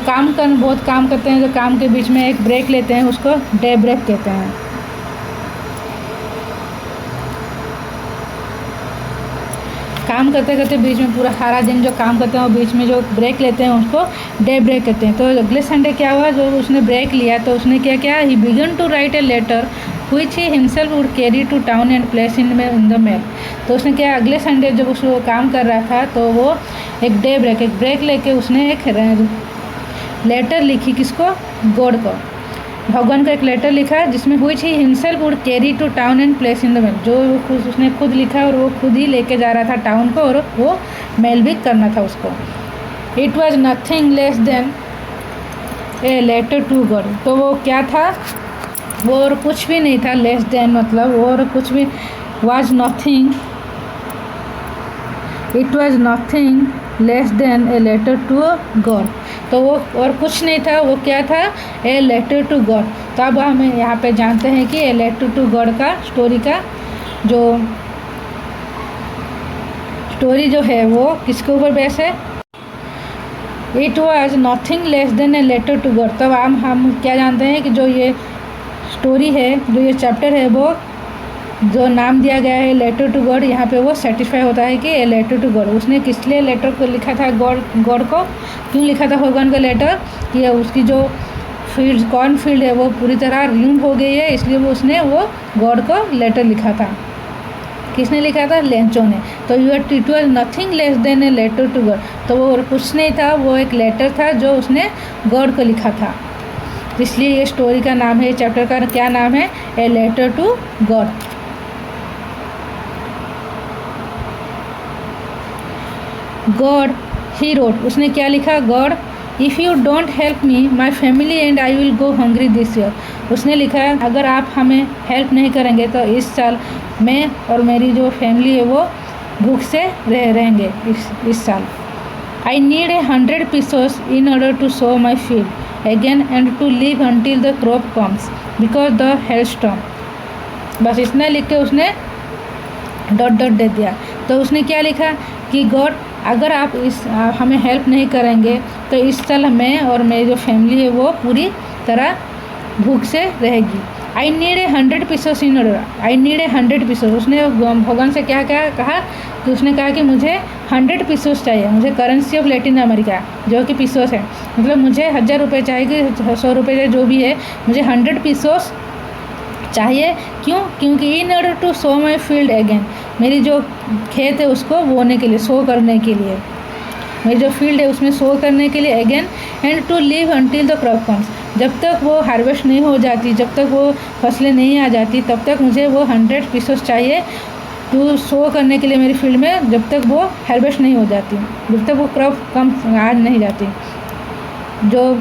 Speaker 1: बहुत काम करते हैं, जो काम के बीच में एक ब्रेक लेते हैं, उसको डे ब्रेक कहते हैं। काम करते करते बीच में पूरा सारा दिन जो काम करते हैं, वो बीच में जो ब्रेक लेते हैं उसको डे ब्रेक कहते हैं। तो अगले संडे क्या हुआ, जो उसने ब्रेक लिया तो उसने क्या किया, he began to write a letter which he himself would carry to town and place in the mail. तो उसने क्या, अगले संडे जब उसको काम कर रहा था तो वो एक ब्रेक लेके उसने एक लेटर लिखी, किसको, गॉड को, भगवान का एक लेटर लिखा, जिसमें which he himself would carry to town and place in the mail, जो उसने खुद लिखा और वो खुद ही लेके जा रहा था टाउन को, और वो मेल भी करना था उसको। It was nothing less than a letter to God. तो वो क्या था, वो और कुछ भी नहीं था, लेस देन मतलब वो और कुछ भी, was nothing, it was nothing less than a letter to God. तो वो और कुछ नहीं था, वो क्या था, ए लेटर टू गॉड। तो अब हम यहाँ पे जानते हैं कि ए लेटर टू गॉड का स्टोरी जो है वो किसके ऊपर बेस है, it was nothing less than a letter to God. तब हम क्या जानते हैं कि जो ये स्टोरी है, जो ये चैप्टर है, वो जो नाम दिया गया है लेटर टू गॉड, यहाँ पे वो सेटिस्फाई होता है कि ए लेटर टू गॉड। उसने किस लिए लेटर को लिखा था, गॉड को क्यों लिखा था भगवान का लेटर, कि उसकी जो कॉर्न फील्ड है वो पूरी तरह रूइन हो गई है, इसलिए उसने वो गॉड को लेटर लिखा था। किसने लिखा था, लेंचो ने। तो it was nothing less than a letter to God. तो वो और कुछ नहीं था, वो एक लेटर था जो उसने गॉड को लिखा था, इसलिए ये स्टोरी का नाम है, चैप्टर का क्या नाम है, a letter to God. God he wrote, उसने क्या लिखा, God if you don't help me my family and I will go hungry this year. उसने लिखा है, अगर आप हमें हेल्प नहीं करेंगे तो इस साल मैं और मेरी जो फैमिली है वो भूख से रहेंगे इस साल। I need 100 pesos in order to sow my field again and to live until the crop comes because the hailstorm। बस इतना लिख के उसने डॉट दे दिया। तो उसने क्या लिखा कि गॉड अगर आप हमें हेल्प नहीं करेंगे तो इस साल मैं और मेरी जो फैमिली है वो पूरी तरह भूख से रहेगी। I need 100 pesos in order, I need 100 pesos। उसने भगवान से क्या कहा कि उसने कहा कि मुझे 100 pesos चाहिए, मुझे करेंसी ऑफ लैटिन अमेरिका जो कि पिसोस है, मतलब मुझे 1000 रुपये चाहिए, 100 रुपये चाहिए, जो भी है, मुझे 100 pesos चाहिए। क्योंकि in order to sow my field again, मेरी जो खेत है उसको बोने के लिए, सो करने के लिए, मेरी जो फील्ड है उसमें सो करने के लिए, again and to live until the crop comes, जब तक वो हार्वेस्ट नहीं हो जाती, जब तक वो फसलें नहीं आ जाती, तब तक मुझे वो 100 pesos चाहिए टू सो करने के लिए मेरी फील्ड में, जब तक वो हार्वेस्ट नहीं हो जाती, जब तक वो क्रॉप कम आ नहीं जाती, जो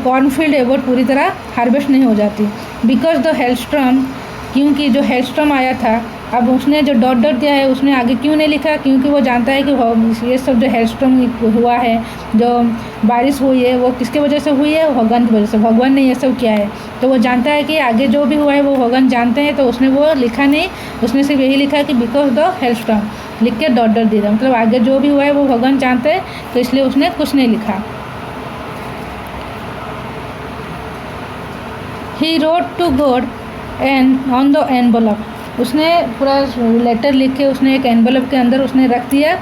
Speaker 1: कॉर्न फील्ड है वो पूरी तरह हार्वेस्ट नहीं हो जाती। बिकॉज द हेलस्ट्रॉम, क्योंकि जो हेलस्ट्रॉम आया था अब उसने जो डॉट डॉट दिया है उसने आगे क्यों नहीं लिखा, क्योंकि वो जानता है कि ये सब जो हेलस्टॉर्म हुआ है, जो बारिश हुई है, वो किसकी वजह से हुई है, भगवान की वजह से। भगवान ने ये सब किया है, तो वो जानता है कि आगे जो भी हुआ है वो भगवान जानते हैं, तो उसने वो लिखा नहीं। उसने सिर्फ यही लिखा कि बिकॉज द हेलस्टॉर्म लिख के डॉट डॉट दिया, मतलब आगे जो भी हुआ है वो भगवान जानते हैं, तो इसलिए उसने कुछ नहीं लिखा। He wrote to God and on the envelope, उसने पूरा लेटर लिख के उसने एक एनवलप के अंदर उसने रख दिया,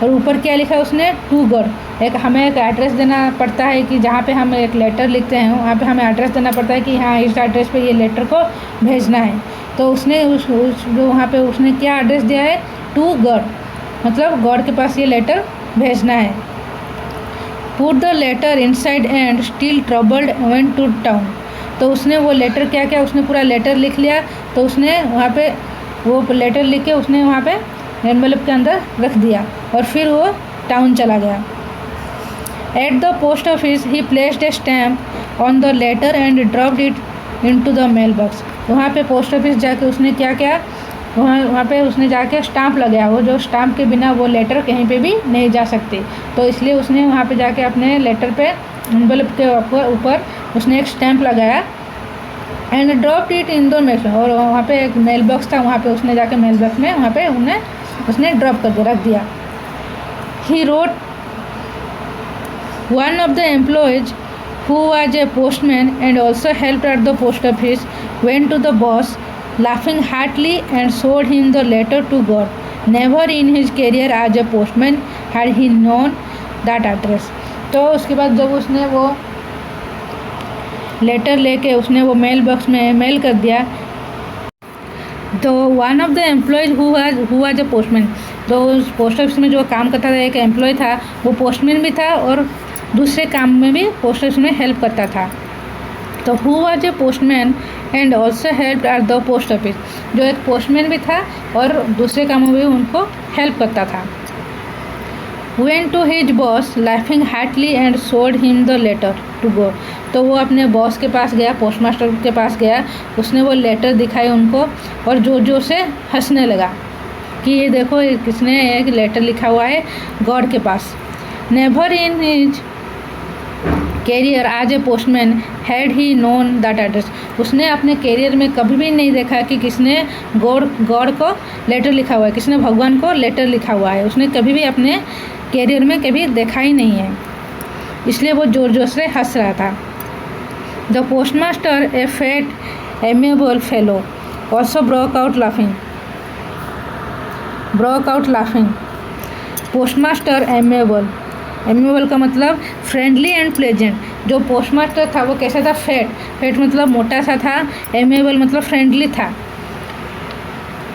Speaker 1: और ऊपर क्या लिखा उसने, टू गॉड। एक हमें एक एड्रेस देना पड़ता है कि जहाँ पे हम एक लेटर लिखते हैं वहाँ पे हमें एड्रेस देना पड़ता है कि हाँ इस एड्रेस पे ये लेटर को भेजना है। तो उसने उस जो वहाँ पे उसने क्या एड्रेस दिया है, टू गॉड, मतलब गॉड के पास ये लेटर भेजना है। Put the letter inside and still troubled went to town, तो उसने वो लेटर क्या क्या उसने पूरा लेटर लिख लिया, तो उसने वहाँ पे वो लेटर लिख के उसने वहाँ पे एनवेलप के अंदर रख दिया, और फिर वो टाउन चला गया। At the post office he placed a stamp on the letter and dropped it into the mail box, वहाँ पे पोस्ट ऑफिस जाके उसने क्या क्या वहाँ पे उसने जाके स्टाम्प लगाया, वो जो स्टाम्प के बिना वो लेटर कहीं पे भी नहीं जा सकती, तो इसलिए उसने वहाँ पे जाके अपने लेटर पे एनवेलप के ऊपर उसने एक स्टैम्प लगाया। And dropped it in the mail, और वहाँ पे एक मेल बॉक्स था, वहाँ पे उसने जाके मेल बॉक्स में वहाँ पे उसने ड्रॉप कर रख दिया। He wrote one of the employees who was a postman and also helped at the post office went to the boss laughing heartily and showed him the letter to God. Never in his career as a postman had he known that address. तो उसके बाद जब उसने वो letter लेके उसने वो mail box में मेल कर दिया, तो one of the employees who was a postman, तो उस पोस्ट ऑफिस में जो काम करता था एक एम्प्लॉय था, वो पोस्टमैन भी था और दूसरे काम में भी पोस्ट ऑफिस में हेल्प करता था। तो who was a postman and also help at the post office, जो एक पोस्टमैन भी था और दूसरे कामों में भी उनको हेल्प करता था। Went to his boss laughing heartily and showed him the letter to God, तो वो अपने बॉस के पास गया, पोस्टमास्टर के पास गया, उसने वो लेटर दिखाई उनको और जोर से हंसने लगा कि ये देखो किसने एक लेटर लिखा हुआ है गॉड के पास। Never in his career as a postman had he known that address, उसने अपने कैरियर में कभी भी नहीं देखा कि किसने गॉड को लेटर लिखा हुआ है, किसने भगवान को लेटर लिखा हुआ है, उसने कभी भी अपने कैरियर में कभी देखा ही नहीं है, इसलिए वो जोर से हंस रहा था। The postmaster a fat amiable fellow also broke out laughing. Postmaster amiable का मतलब फ्रेंडली एंड प्लेजेंट, जो पोस्टमास्टर था वो कैसा था, फैट मतलब मोटा सा था, एमेबल मतलब फ्रेंडली था।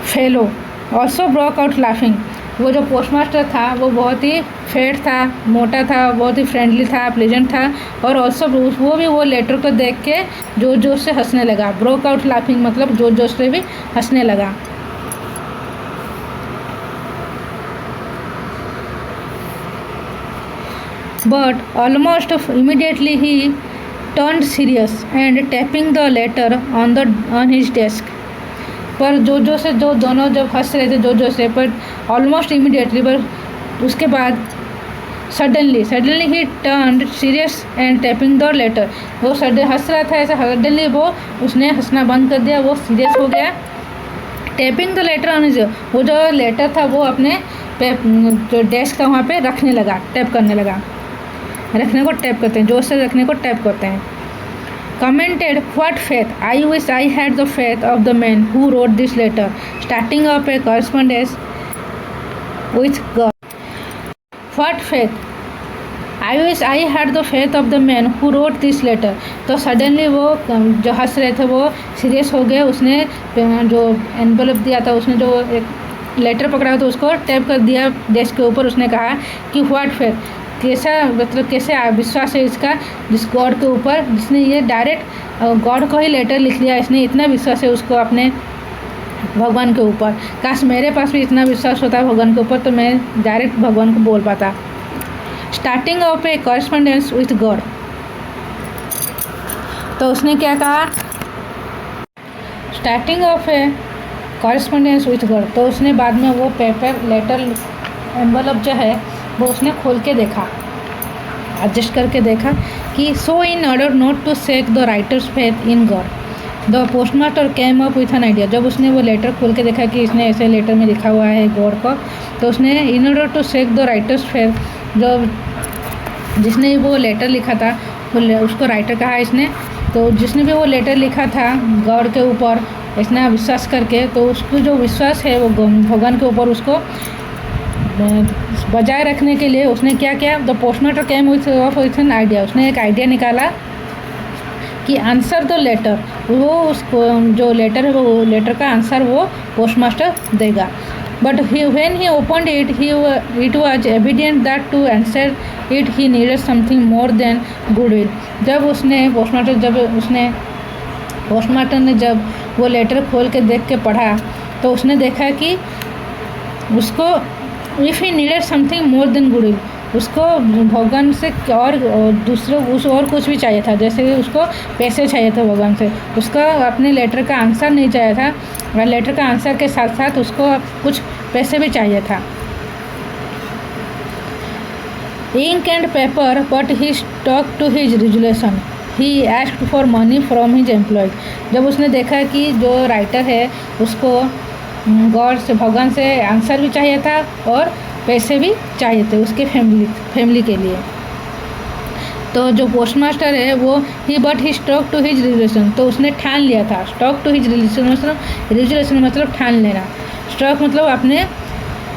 Speaker 1: Fellow also broke out laughing, वो जो पोस्टमास्टर था वो बहुत ही फैट था, मोटा था, बहुत ही फ्रेंडली था, प्लेजेंट था, और ऑल्सो वो भी वो लेटर को देख के जोर से हंसने लगा। ब्रोक आउट लाफिंग मतलब जोर से भी हंसने लगा। But almost immediately he turned serious and tapping the letter on his desk. पर जोर से जो दोनों जब हंस रहे थे जोर से, पर ऑलमोस्ट इमीडिएटली, पर उसके बाद suddenly he turned serious and tapping the letter, वो हंस रहा था ऐसा, सडनली वो उसने हंसना बंद कर दिया, वो सीरियस हो गया। Tapping the later on his, वो जो लेटर था वो अपने जो डेस्क था वहाँ पे रखने लगा, टैप करने लगा। रखने को टैप करते हैं, जोर से रखने को टैप करते हैं। Commented what faith, I wish I had the faith of the man who wrote this letter starting up a correspondence with God. What faith, I wish I had the faith of the man who wrote this letter, तो suddenly वो जो हंस रहे थे वो serious हो गए, उसने जो एनवेलप दिया था, उसने जो एक लेटर पकड़ा था उसको टैप कर दिया डेस्क के ऊपर। उसने कहा कि व्हाट फेथ, कैसा मतलब कैसे विश्वास है इसका जिस गॉड के ऊपर, जिसने ये डायरेक्ट गॉड को ही लेटर लिख लिया, इसने इतना विश्वास है उसको अपने भगवान के ऊपर। काश मेरे पास भी इतना विश्वास होता है भगवान के ऊपर, तो मैं डायरेक्ट भगवान को बोल पाता। Starting of A correspondence with God, तो उसने क्या कहा, starting of A correspondence with God. तो उसने बाद में वो पेपर लेटर एनवलप जो है वो उसने खोल के देखा, एडजस्ट करके देखा कि so in order not to shake the writer's faith in God the postmaster came up with an idea. जब उसने वो लेटर खोल के देखा कि इसने ऐसे लेटर में लिखा हुआ है गॉड को, तो उसने in order to shake the writer's faith, जो जिसने वो लेटर लिखा था उसको राइटर कहा इसने, तो जिसने भी वो लेटर लिखा था गॉड के ऊपर इसने विश्वास करके, तो उसको जो विश्वास है वो भगवान के ऊपर उसको बजाय रखने के लिए उसने क्या किया, the postmaster came with an idea. उसने एक आइडिया निकाला कि आंसर द लेटर, वो उसको जो लेटर है वो लेटर का आंसर वो पोस्टमास्टर देगा। But when he opened it it was evident that to answer it he needed something more than goodwill. जब पोस्टमास्टर ने जब वो लेटर खोल के देख के पढ़ा, तो उसने देखा कि उसको if he needed something more than goodwill, उसको भगवान से और दूसरे और कुछ भी चाहिए था, जैसे कि उसको पैसे चाहिए थे भगवान से, उसका अपने लेटर का आंसर नहीं चाहिए था, और लेटर का आंसर के साथ साथ उसको कुछ पैसे भी चाहिए था। Ink and paper but he stuck to his resolution, he asked for money from his employees. जब उसने देखा कि जो राइटर है उसको गॉड से भगवान से आंसर भी चाहिए था और पैसे भी चाहिए थे उसके फैमिली के लिए, तो जो पोस्टमास्टर है वो ही स्टॉक टू हिज रेजुलेशन, तो उसने ठान लिया था। स्टॉक टू हिज रेजुलेशन मतलब ठान लेना, स्टॉक मतलब अपने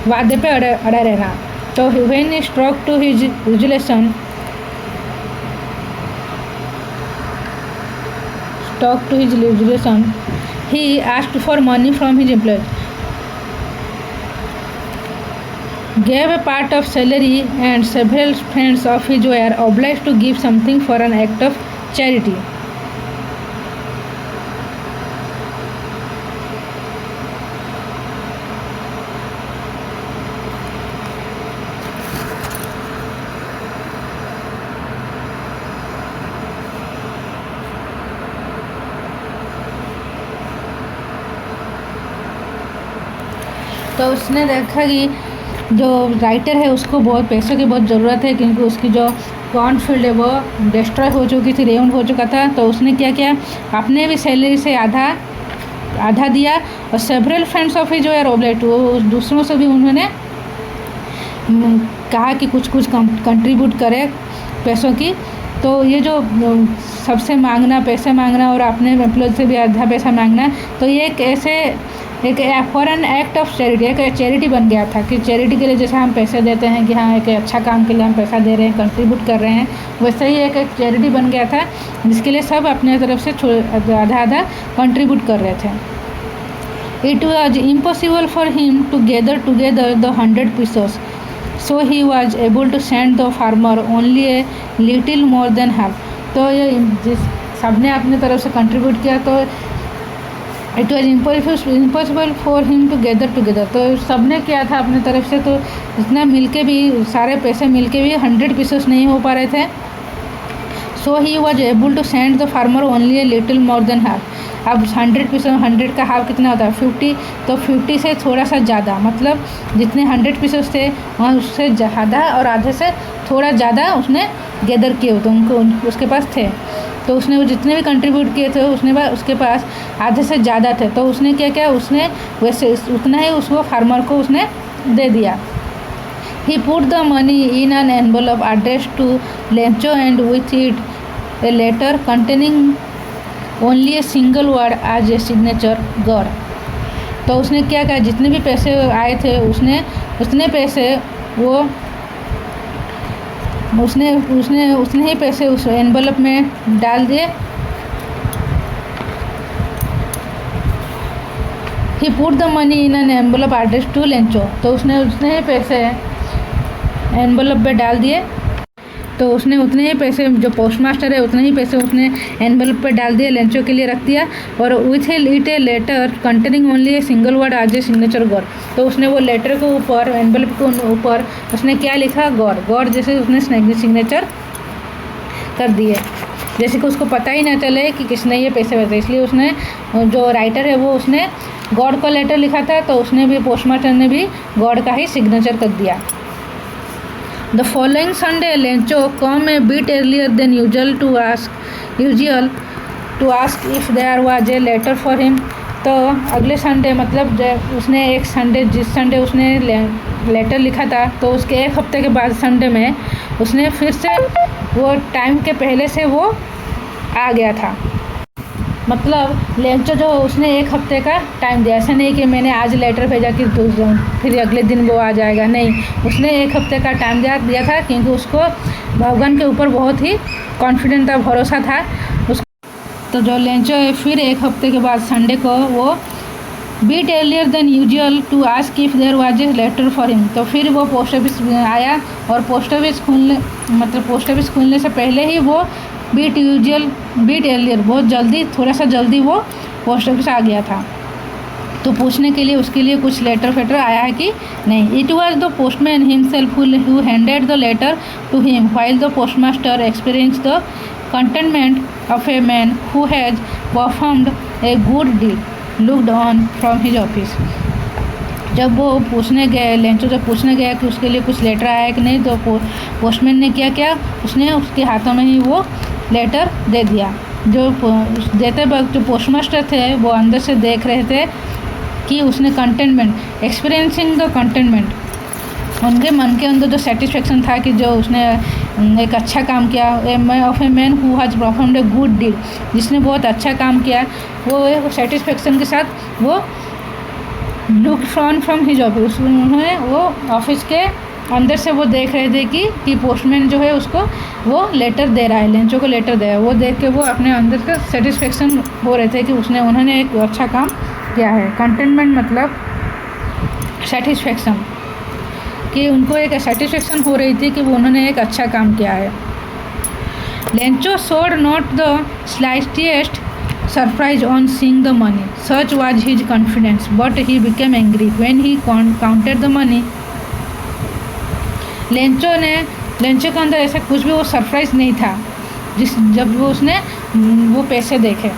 Speaker 1: वादे पे अड़ा रहना। तो when he stuck to his resolution he asked for money from his employer, gave a part of salary, and several friends of his were obliged to give something for an act of charity. तो उसने देखा कि जो writer है उसको बहुत पैसों की बहुत ज़रूरत है, क्योंकि उसकी जो कॉर्नफील्ड है वो डिस्ट्रॉय हो चुकी थी, रेउंड हो चुका था। तो उसने क्या किया, अपने भी सैलरी से आधा दिया, और several friends of his were obliged, वो दूसरों से भी उन्होंने कहा कि कुछ कंट्रीब्यूट करे पैसों की। तो ये जो सबसे पैसे मांगना और अपने एम्प्लॉय से भी आधा पैसा मांगना, तो ये एक for an act of charity, एक चैरिटी बन गया था कि चैरिटी के लिए जैसे हम पैसे देते हैं कि हाँ एक अच्छा काम के लिए हम पैसा दे रहे हैं, कंट्रीब्यूट कर रहे हैं, वैसे ही एक चैरिटी बन गया था जिसके लिए सब अपने तरफ से आधा कंट्रीब्यूट कर रहे थे। It was impossible for him to gather together the 100 pieces, so he was able to send the farmer only a little more than half. तो ये जिस सबने अपने तरफ से कंट्रीब्यूट किया, तो it was impossible for him to gather together, तो सबने किया था अपने तरफ से, तो इतना मिलके भी सारे पैसे मिलके भी 100 pieces नहीं हो पा रहे थे। So he was able to send the farmer only a little more than half. अब 100 pieces, 100 का हाफ कितना होता है 50, तो 50 से थोड़ा सा ज़्यादा, मतलब जितने 100 pieces थे वहाँ उससे ज़्यादा और आधे से थोड़ा ज़्यादा उसने गैदर किए होते, उनको उसके पास थे। तो उसने वो जितने भी कंट्रीब्यूट किए थे उसके पास आधे से ज़्यादा थे, तो उसने क्या किया, उसने वैसे उतना ही उसको फार्मर को उसने दे दिया। He put the money in an envelope addressed to Lencho and with it a letter containing only a single word as a signature, God। तो उसने क्या किया, जितने भी पैसे आए थे उसने उतने पैसे उसने ही पैसे उस एनवलप में डाल दिए। He put the money in an envelope addressed to Lencho, तो उसने ही पैसे एनवलप में डाल दिए। तो उसने उतने ही पैसे, जो पोस्टमास्टर है उतने ही पैसे उसने एनवलप पे डाल दिए, लेंचो के लिए रख दिया। और with it a letter containing only a single word as a signature, God. तो उसने वो लेटर के ऊपर, एनवलप के ऊपर उसने क्या लिखा, गॉड। जैसे उसने सिग्नेचर कर दिए। जैसे कि उसको पता ही ना चले कि किसने ये पैसे भेजे। इसलिए उसने, जो राइटर है वो, उसने गॉड को लेटर लिखा था, तो उसने भी, पोस्टमास्टर ने भी गॉड का ही सिग्नेचर कर दिया। The following Sunday Lencho came a bit earlier than usual to ask if there was a letter for him. तो अगले संडे, मतलब उसने एक संडे, जिस संडे उसने लेटर लिखा था, तो उसके एक हफ्ते के बाद संडे में उसने फिर से वो टाइम के पहले से वो आ गया था। मतलब लेंचो जो, उसने एक हफ्ते का टाइम दिया। ऐसा नहीं कि मैंने आज लेटर भेजा कि फिर अगले दिन वो आ जाएगा, नहीं, उसने एक हफ्ते का टाइम दिया था, क्योंकि उसको भगवान के ऊपर बहुत ही कॉन्फिडेंट था, भरोसा था उसको। तो जो लेंचो है, फिर एक हफ्ते के बाद संडे को वो bit earlier than usual to ask if there was a letter for him. तो फिर वो पोस्ट ऑफिस आया, और पोस्ट ऑफिस खुलने से पहले ही वो बीट अर्लियर, बहुत जल्दी, थोड़ा सा जल्दी वो पोस्ट ऑफिस आ गया था, तो पूछने के लिए उसके लिए कुछ लेटर आया है कि नहीं। It was the postman himself who handed the letter to him while the postmaster experience the contentment of a man who has performed a good deed looked on from his office. जब वो पूछने गए, Lencho जब पूछने गया कि उसके लिए कुछ लेटर आया है कि नहीं, तो पोस्टमैन ने क्या उसने उसके हाथों में ही वो लेटर दे दिया। जो देते वक्त जो पोस्टमास्टर थे वो अंदर से देख रहे थे कि उसने कंटेनमेंट, एक्सपीरियंसिंग द कंटेनमेंट, उनके मन के अंदर जो सेटिस्फेक्शन था कि जो उसने एक अच्छा काम किया, of a man who has performed a good deed, जिसने बहुत अच्छा काम किया, वो सेटिस्फेक्शन के साथ वो लुक फ्रॉम हिज ऑफिस, उन्होंने वो ऑफिस के अंदर से वो देख रहे थे कि पोस्टमैन जो है उसको वो लेटर दे रहा है, लेंचो को लेटर दे रहा है। वो देख के वो अपने अंदर का सेटिस्फेक्शन हो रहे थे कि उन्होंने एक अच्छा काम किया है। कंटेनमेंट मतलब सेटिस्फेक्शन, कि उनको एक सेटिस्फेक्शन हो रही थी कि वो उन्होंने एक अच्छा काम किया है। Lencho showed not the slightest surprise on seeing the money. Such was his confidence, but he became angry when he counted the money. Lencho के अंदर ऐसा कुछ भी वो सरप्राइज नहीं था जब उसने वो पैसे देखे।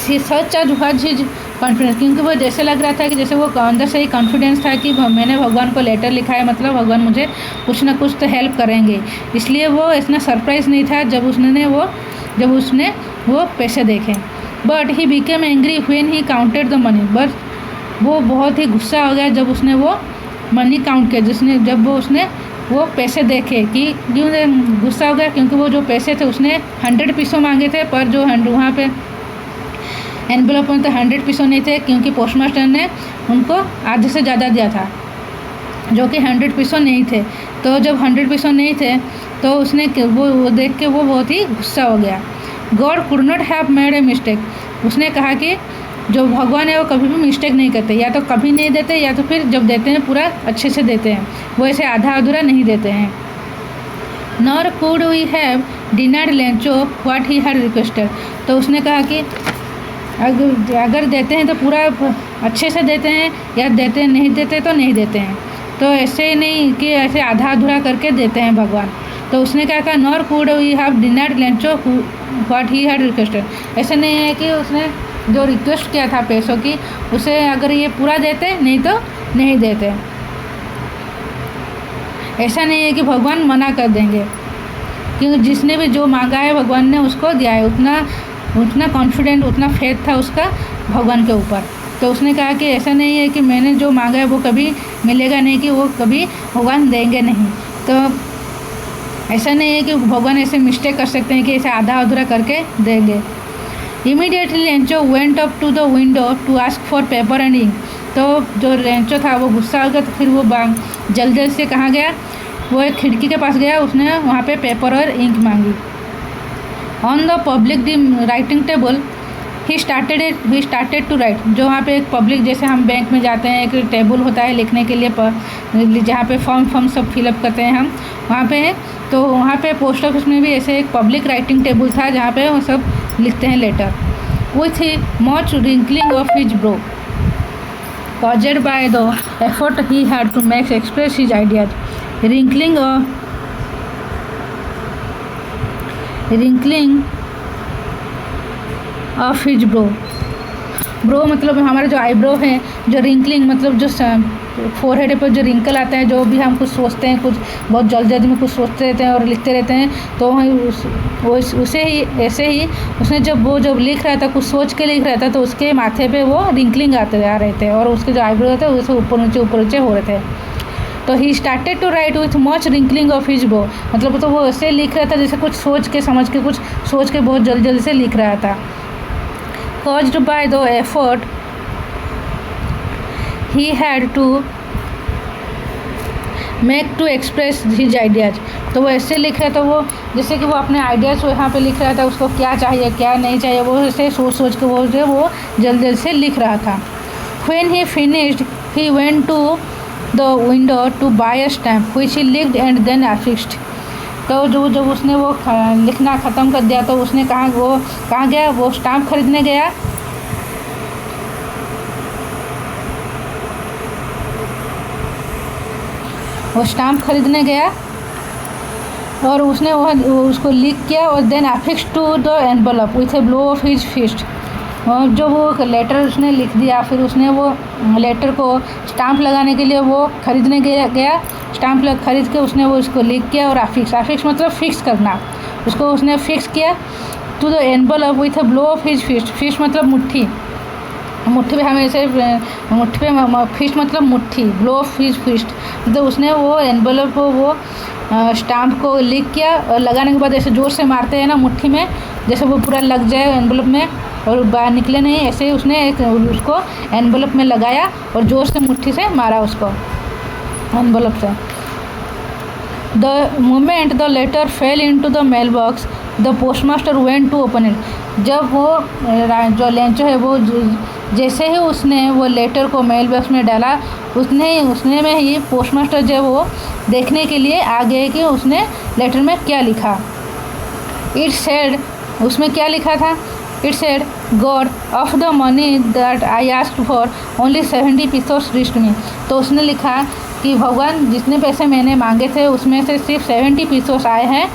Speaker 1: सच was his कॉन्फिडेंस, क्योंकि वो जैसे लग रहा था कि जैसे वो अंदर से ही कॉन्फिडेंस था कि मैंने भगवान को लेटर लिखा है, मतलब भगवान मुझे कुछ ना कुछ तो हेल्प करेंगे। इसलिए वो इतना सरप्राइज नहीं था जब उसने वो पैसे देखे। But he became angry when he counted the money, but वो बहुत ही गुस्सा हो गया जब उसने वो मनी काउंट किया, जब उसने वो पैसे देखे। कि क्यों गुस्सा हो गया? क्योंकि वो जो पैसे थे उसने 100 पैसे मांगे थे, पर जो वहाँ पे एनवेलप में तो 100 पैसे नहीं थे, क्योंकि पोस्टमास्टर ने उनको आधे से ज़्यादा दिया था, जो कि 100 पैसे नहीं थे। तो जब 100 पैसे नहीं थे तो उसने वो देख के वो बहुत ही गुस्सा हो गया। God could not have made a mistake, उसने कहा कि जो भगवान है वो कभी भी मिस्टेक नहीं करते, या तो कभी नहीं देते या तो फिर जब देते हैं पूरा अच्छे से देते हैं, वो ऐसे आधा अधूरा नहीं देते हैं। Nor could we have denied Lencho what he had requested, तो उसने कहा कि अगर देते हैं तो पूरा अच्छे से देते हैं, या देते नहीं देते तो नहीं देते हैं, तो ऐसे नहीं कि ऐसे आधा अधूरा करके देते हैं भगवान। तो उसने क्या कहा, nor could we have denied Lencho what he had requested, ऐसे नहीं है कि उसने जो रिक्वेस्ट किया था पैसों की उसे अगर ये पूरा देते नहीं तो नहीं देते, ऐसा नहीं है कि भगवान मना कर देंगे, क्योंकि जिसने भी जो मांगा है भगवान ने उसको दिया है, उतना कॉन्फिडेंट, उतना फेथ था उसका भगवान के ऊपर। तो उसने कहा कि ऐसा नहीं है कि मैंने जो मांगा है वो कभी मिलेगा नहीं, कि वो कभी भगवान देंगे नहीं। तो ऐसा नहीं है कि भगवान ऐसे मिस्टेक कर सकते हैं कि ऐसे आधा अधूरा करके देंगे। Immediately Lencho went up to the window to ask for paper and ink, तो जो लेंचो था वो गुस्सा हो गया, तो फिर वो जल्दी से कहाँ गया, वो एक खिड़की के पास गया, उसने वहाँ पे पेपर और इंक मांगी। On the public writing table he started to write, जो वहाँ पे एक पब्लिक, जैसे हम बैंक में जाते हैं एक टेबल होता है लिखने के लिए, जहाँ पे फॉर्म सब फिलअप करते हैं हम, वहाँ पे है। तो वहाँ पे पोस्ट ऑफिस में भी ऐसे एक पब्लिक राइटिंग टेबल था जहाँ पे वो सब लिखते हैं letter. With he much wrinkling of his brow caused by the effort he had to make express his ideas, wrinkling wrinkling of his bro. Bro मतलब हमारा जो आईब्रो है, जो रिंकलिंग मतलब जो फोरहेड पर जो रिंकल आता है, जो भी हम कुछ सोचते हैं, कुछ बहुत जल्दी में कुछ सोचते रहते हैं और लिखते रहते हैं, तो उसे ही ऐसे ही उसने जब लिख रहा था, कुछ सोच के लिख रहा था, तो उसके माथे पे वो रिंकलिंग आ रहे थे और उसके जो आईब्रो थे उसे ऊपर नीचे हो रहे थे। तो he started to write with much wrinkling of his brow, मतलब तो वो ऐसे लिख रहा था जैसे कुछ सोच के बहुत जल्दी से लिख रहा था। Caused by the effort he had to make to express his ideas, तो वो ऐसे लिख रहा था, वो जैसे कि वो अपने आइडियाज़ यहाँ पे लिख रहा था, उसको क्या चाहिए क्या नहीं चाहिए, वो ऐसे सोच के वो जल्दी से लिख रहा था। When he finished, he went to the window to buy a stamp which he licked and then affixed। तो जब उसने वो लिखना ख़त्म कर दिया, तो उसने कहाँ गया, वो स्टाम्प खरीदने गया। वो स्टाम्प खरीदने गया और उसने उसको लिख किया और then affix to the envelope with a blow of his fist. और जो वो लेटर उसने लिख दिया, फिर उसने वो लेटर को स्टाम्प लगाने के लिए वो खरीदने गया। स्टाम्प खरीद के उसने वो उसको लिख किया और अफिक्स मतलब फिक्स करना, उसको उसने फिक्स किया to the envelope with a blow of his fist. Fist मतलब मुट्ठी पे हमें ऐसे मुट्ठी पे फिस्ट मतलब मुट्ठी, ब्लो ऑफ हिज फिस्ट मतलब उसने वो एनवलप को वो स्टाम्प को लिख किया और लगाने के बाद ऐसे ज़ोर से मारते हैं ना मुट्ठी में, जैसे वो पूरा लग जाए एनवलप में और बाहर निकले नहीं, ऐसे ही उसने उसको एनवलप में लगाया और ज़ोर से मुट्ठी से मारा उसको एनवलप से। The moment the letter fell into the mail box the postmaster went to open it. जब वो जो लेंचो है वो जैसे ही उसने वो लेटर को मेल बॉक्स में डाला, उसने में ही पोस्टमास्टर जब वो देखने के लिए आ गए कि उसने लेटर में क्या लिखा। इट सेड, उसमें क्या लिखा था, it said God of the money that I asked for only 70 pieces reached me. तो उसने लिखा कि भगवान जितने पैसे मैंने मांगे थे उसमें से सिर्फ 70 पीसेस आए हैं,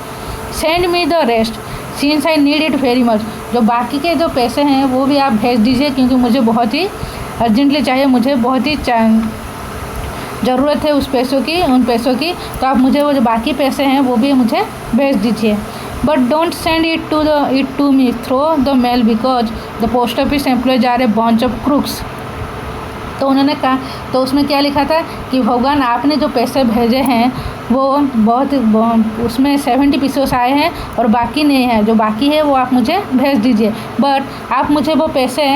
Speaker 1: send me the rest since I need it very much. जो बाकी के जो पैसे हैं वो भी आप भेज दीजिए क्योंकि मुझे बहुत ही अर्जेंटली चाहिए, मुझे बहुत ही ज़रूरत है उन पैसों की, तो आप मुझे वो जो बाकी पैसे हैं वो भी मुझे भेज दीजिए। But don't send it to me through the mail because the post office employees are a bunch of crooks. तो उन्होंने कहा, तो उसमें क्या लिखा था कि भगवान आपने जो पैसे भेजे हैं वो उसमें 70 पीसेस आए हैं और बाकी नहीं है, जो बाकी है वो आप मुझे भेज दीजिए, बट आप मुझे वो पैसे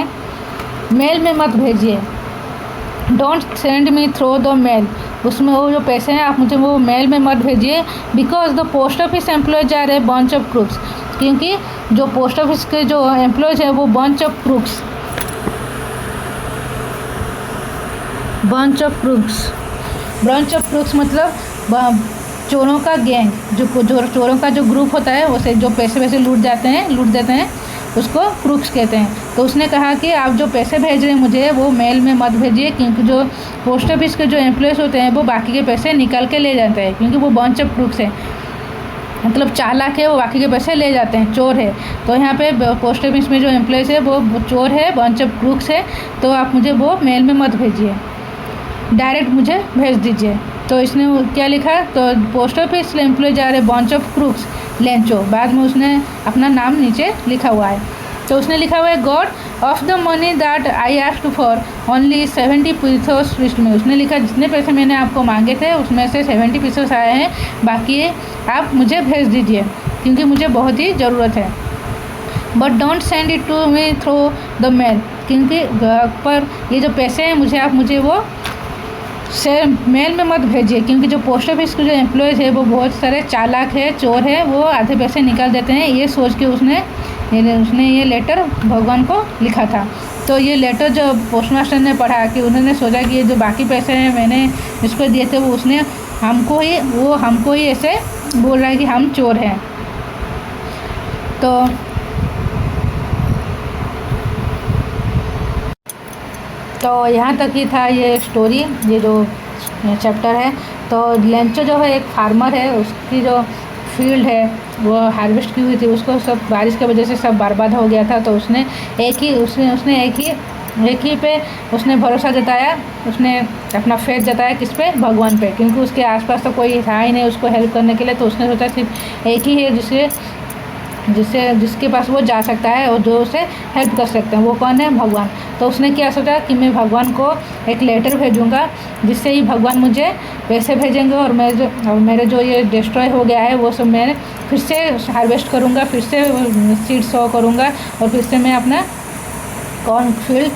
Speaker 1: मेल में मत भेजिए। Don't send me through the mail, उसमें वो जो पैसे हैं आप मुझे वो मेल में मत भेजिए। Because the post office employees are a bunch of crooks, क्योंकि जो पोस्ट ऑफिस के जो एम्प्लॉयज हैं वो बंच ऑफ क्रूक्स मतलब चोरों का गैंग, जो चोरों का जो ग्रुप होता है उसे जो पैसे लूट देते हैं उसको क्रूक्स कहते हैं। तो उसने कहा कि आप जो पैसे भेज रहे हैं मुझे वो मेल में मत भेजिए क्योंकि जो पोस्ट ऑफिस के जो एम्प्लॉयज़ होते हैं वो बाकी के पैसे निकाल के ले जाते हैं, क्योंकि वो बंच ऑफ क्रूक्स है, मतलब चालाक है, वो बाकी के पैसे ले जाते हैं, चोर है। तो यहाँ पे पोस्ट ऑफिस में जो एम्प्लॉयज़ है वो चोर है, बंच ऑफ क्रूक्स है, तो आप मुझे वो मेल में मत भेजिए, डायरेक्ट मुझे भेज दीजिए। तो इसने क्या लिखा, तो post office employees are a bunch of crooks Lencho, बाद में उसने अपना नाम नीचे लिखा हुआ है। तो उसने लिखा हुआ है God of the money that I asked for only 70 pieces reached me. उसने लिखा जितने पैसे मैंने आपको मांगे थे उसमें से 70 पीसेस आए हैं, बाकी आप मुझे भेज दीजिए क्योंकि मुझे बहुत ही ज़रूरत है। But don't send it to me through the mail, क्योंकि पर ये जो पैसे हैं आप मुझे वो मेल में मत भेजिए, क्योंकि जो पोस्ट ऑफिस के जो एम्प्लॉयज़ है वो बहुत सारे चालाक है, चोर है, वो आधे पैसे निकाल देते हैं। ये सोच के उसने ये लेटर भगवान को लिखा था। तो ये लेटर जो पोस्टमास्टर ने पढ़ा कि उन्होंने सोचा कि ये जो बाकी पैसे हैं मैंने इसको दिए थे वो उसने हमको ही ऐसे बोल रहा है कि हम चोर हैं। तो यहाँ तक ही था ये स्टोरी, ये जो चैप्टर है। तो लेंचो जो है एक फार्मर है, उसकी जो फील्ड है वो हार्वेस्ट की हुई थी, उसको सब बारिश की वजह से सब बर्बाद हो गया था। तो उसने एक ही पे उसने भरोसा जताया, उसने अपना फेथ जताया किस पे, भगवान पे, क्योंकि उसके आसपास तो कोई था ही नहीं उसको हेल्प करने के लिए। तो उसने सोचा सिर्फ एक ही है जिसके पास वो जा सकता है और जो उसे हेल्प कर सकते हैं, वो कौन है, भगवान। तो उसने क्या सोचा कि मैं भगवान को एक लेटर भेजूँगा जिससे ही भगवान मुझे पैसे भेजेंगे और मेरे जो ये डिस्ट्रॉय हो गया है वो सब मैं फिर से हार्वेस्ट करूँगा, फिर से सीड सो करूँगा और फिर से मैं अपना कॉर्न फील्ड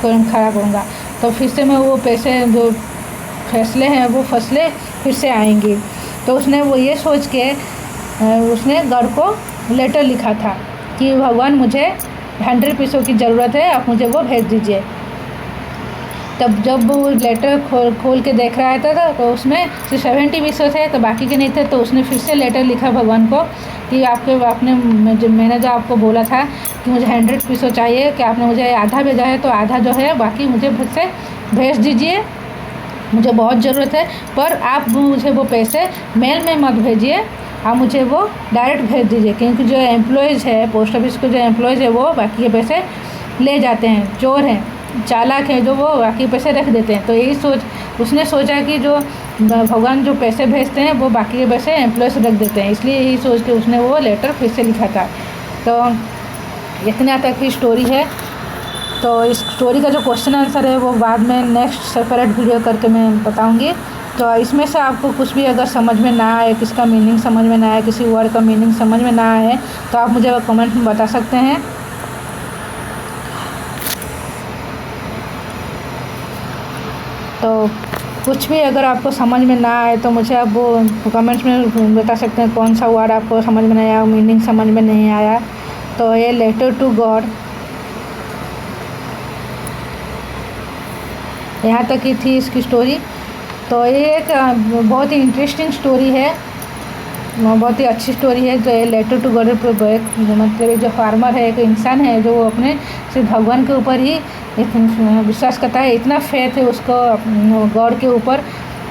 Speaker 1: खड़ा करूँगा। तो फिर से मैं वो पैसे जो फैसले हैं वो फसलें फिर से आएंगी। तो उसने वो ये सोच के उसने गॉड को लेटर लिखा था कि भगवान मुझे 100 पैसों की ज़रूरत है, आप मुझे वो भेज दीजिए। तब जब वो लेटर खोल के देख रहा था तो उसमें सिर्फ 70 पैसे थे, तो बाकी के नहीं थे। तो उसने फिर से लेटर लिखा भगवान को कि मैंने जो आपको बोला था कि मुझे 100 पैसों चाहिए, कि आपने मुझे आधा भेजा है तो आधा जो है बाकी मुझे फिर से भेज दीजिए, मुझे बहुत ज़रूरत है। पर आप मुझे वो पैसे मेल में मत भेजिए, आप मुझे वो डायरेक्ट भेज दीजिए, क्योंकि जो एम्प्लॉयज़ है पोस्ट ऑफिस के जो एम्प्लॉयज़ है वो बाकी के पैसे ले जाते हैं, चोर हैं, चालाक हैं जो वो बाकी पैसे रख देते हैं। तो यही उसने सोचा कि जो भगवान जो पैसे भेजते हैं वो बाकी के पैसे एम्प्लॉयज़ रख देते हैं, इसलिए यही सोच के उसने वो लेटर फिर से लिखा था। तो इतना तक की स्टोरी है। तो इस स्टोरी का जो क्वेश्चन आंसर है वो बाद में नेक्स्ट सेपरेट वीडियो करके मैं बताऊँगी। तो इसमें से आपको कुछ भी अगर समझ में ना आए, किसका मीनिंग समझ में ना आए, किसी वर्ड का मीनिंग समझ में ना आए, तो आप मुझे कमेंट में बता सकते हैं। तो कुछ भी अगर आपको समझ में ना आए तो मुझे आप वो कमेंट्स में बता सकते हैं कौन सा वर्ड आपको समझ में नहीं आया, मीनिंग समझ में नहीं आया। तो ये लेटर टू गॉड यहाँ तक ही थी इसकी स्टोरी। तो ये एक बहुत ही इंटरेस्टिंग स्टोरी है, बहुत ही अच्छी स्टोरी है। जो ये लेटर टू गॉड मतलब जो फार्मर है, एक इंसान है जो वो अपने सिर्फ भगवान के ऊपर ही विश्वास करता है, इतना फेथ है उसको गॉड के ऊपर,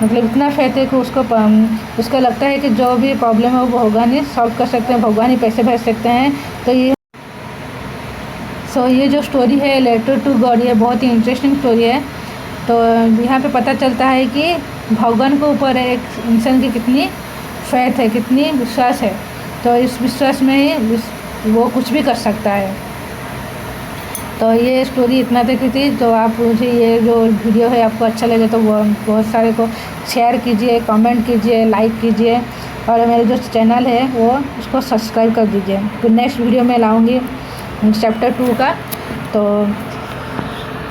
Speaker 1: मतलब इतना फेथ है कि उसको लगता है कि जो भी प्रॉब्लम है वो भगवान ही सॉल्व कर सकते हैं, भगवान ही पैसे भेज सकते हैं। तो ये जो स्टोरी है लेटर टू गॉड, ये बहुत ही इंटरेस्टिंग स्टोरी है। तो यहाँ पे पता चलता है कि भगवान के ऊपर एक इंसान की कितनी फेथ है, कितनी विश्वास है। तो इस विश्वास में ही वो कुछ भी कर सकता है। तो ये स्टोरी इतना तक की थी। तो आप मुझे ये जो वीडियो है आपको अच्छा लगे तो वो बहुत सारे को शेयर कीजिए, कमेंट कीजिए, लाइक कीजिए और मेरे जो चैनल है वो उसको सब्सक्राइब कर दीजिए। तो नेक्स्ट वीडियो में लाऊँगी चैप्टर 2 का। तो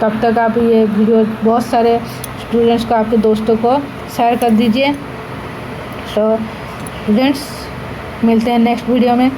Speaker 1: तब तक आप ये वीडियो बहुत सारे स्टूडेंट्स को, आपके दोस्तों को शेयर कर दीजिए। तो स्टूडेंट्स मिलते हैं नेक्स्ट वीडियो में।